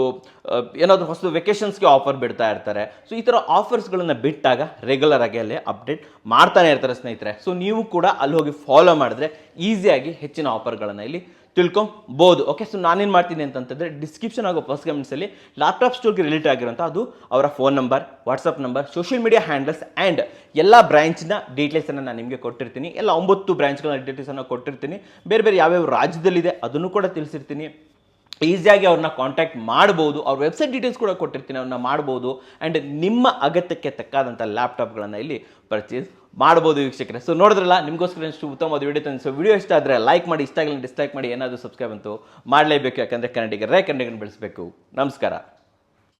ಏನಾದರೂ ಹೊಸ ವೆಕೇಷನ್ಸ್ಗೆ ಆಫರ್ ಬಿಡ್ತಾ ಇರ್ತಾರೆ. ಸೊ ಈ ಥರ ಆಫರ್ಸ್ಗಳನ್ನು ಬಿಟ್ಟಾಗ ರೆಗ್ಯುಲರ್ ಆಗಿ ಅಲ್ಲಿ ಅಪ್ಡೇಟ್ ಮಾಡ್ತಾನೆ ಇರ್ತಾರೆ ಸ್ನೇಹಿತರೆ. ಸೊ ನೀವು ಕೂಡ ಅಲ್ಲಿ ಹೋಗಿ ಫಾಲೋ ಮಾಡಿದ್ರೆ ಈಸಿಯಾಗಿ ಹೆಚ್ಚಿನ ಆಫರ್ಗಳನ್ನು ಇಲ್ಲಿ ತಿಳ್ಕೊಬೋದು. ಓಕೆ, ಸೊ ನಾನೇನು ಮಾಡ್ತೀನಿ ಅಂತಂತಂದರೆ, ಡಿಸ್ಕ್ರಿಪ್ಷನ್ ಆಗೋ ಫಸ್ಟ್ ಕಮೆಂಟ್ಸಲ್ಲಿ ಲ್ಯಾಪ್ಟಾಪ್ ಸ್ಟೋರ್ಗೆ ರಿಲೇಟ್ ಆಗಿರೋಂಥ ಅದು ಅವರ phone number, WhatsApp number, social media handles and ಎಲ್ಲ ಬ್ರ್ಯಾಂಚ್ನ ಡೀಟೇಲ್ಸನ್ನು ನಾನು ನಿಮಗೆ ಕೊಟ್ಟಿರ್ತೀನಿ. ಎಲ್ಲ 9 ಬ್ರ್ಯಾಂಚ್ಗಳ ಡೀಟೇಲ್ಸನ್ನು ಕೊಟ್ಟಿರ್ತೀನಿ. ಬೇರೆ ಬೇರೆ ಯಾವ್ಯಾವ ರಾಜ್ಯದಲ್ಲಿದೆ ಅದನ್ನು ಕೂಡ ತಿಳಿಸಿರ್ತೀನಿ. ಈಸಿಯಾಗಿ ಅವ್ರನ್ನ ಕಾಂಟ್ಯಾಕ್ಟ್ ಮಾಡ್ಬೋದು. ಅವ್ರ ವೆಬ್ಸೈಟ್ ಡೀಟೇಲ್ಸ್ ಕೂಡ ಕೊಟ್ಟಿರ್ತೀನಿ, ಅವ್ರನ್ನ ಮಾಡ್ಬೋದು. ಆ್ಯಂಡ್ ನಿಮ್ಮ ಅಗತ್ಯಕ್ಕೆ ತಕ್ಕಾದಂಥ ಲ್ಯಾಪ್ಟಾಪ್ಗಳನ್ನು ಇಲ್ಲಿ ಪರ್ಚೇಸ್ ಮಾಡ್ಬೋದು ವೀಕ್ಷಕರೇ. ಸೊ ನೋಡಿದ್ರಲ್ಲ, ನಿಮಗೋಸ್ಕರ ಎಷ್ಟು ಉತ್ತಮವಾದ ವಿಡಿಯೋ ತಂದು. ಸೊ ವಿಡಿಯೋ ಇಷ್ಟ ಆದರೆ ಲೈಕ್ ಮಾಡಿ, ಇಷ್ಟ ಆಗಿಲ್ಲ ಡಿಸ್ಲೈಕ್ ಮಾಡಿ, ಏನಾದರೂ ಸಬ್ಸ್ಕ್ರೈಬ್ ಅಂತೂ ಮಾಡಲೇಬೇಕು. ಯಾಕಂದರೆ ಕನ್ನಡಿಗರೇ ಕನ್ನಡಿಗರನ್ನು ಬೆಳೆಸಬೇಕು. ನಮಸ್ಕಾರ.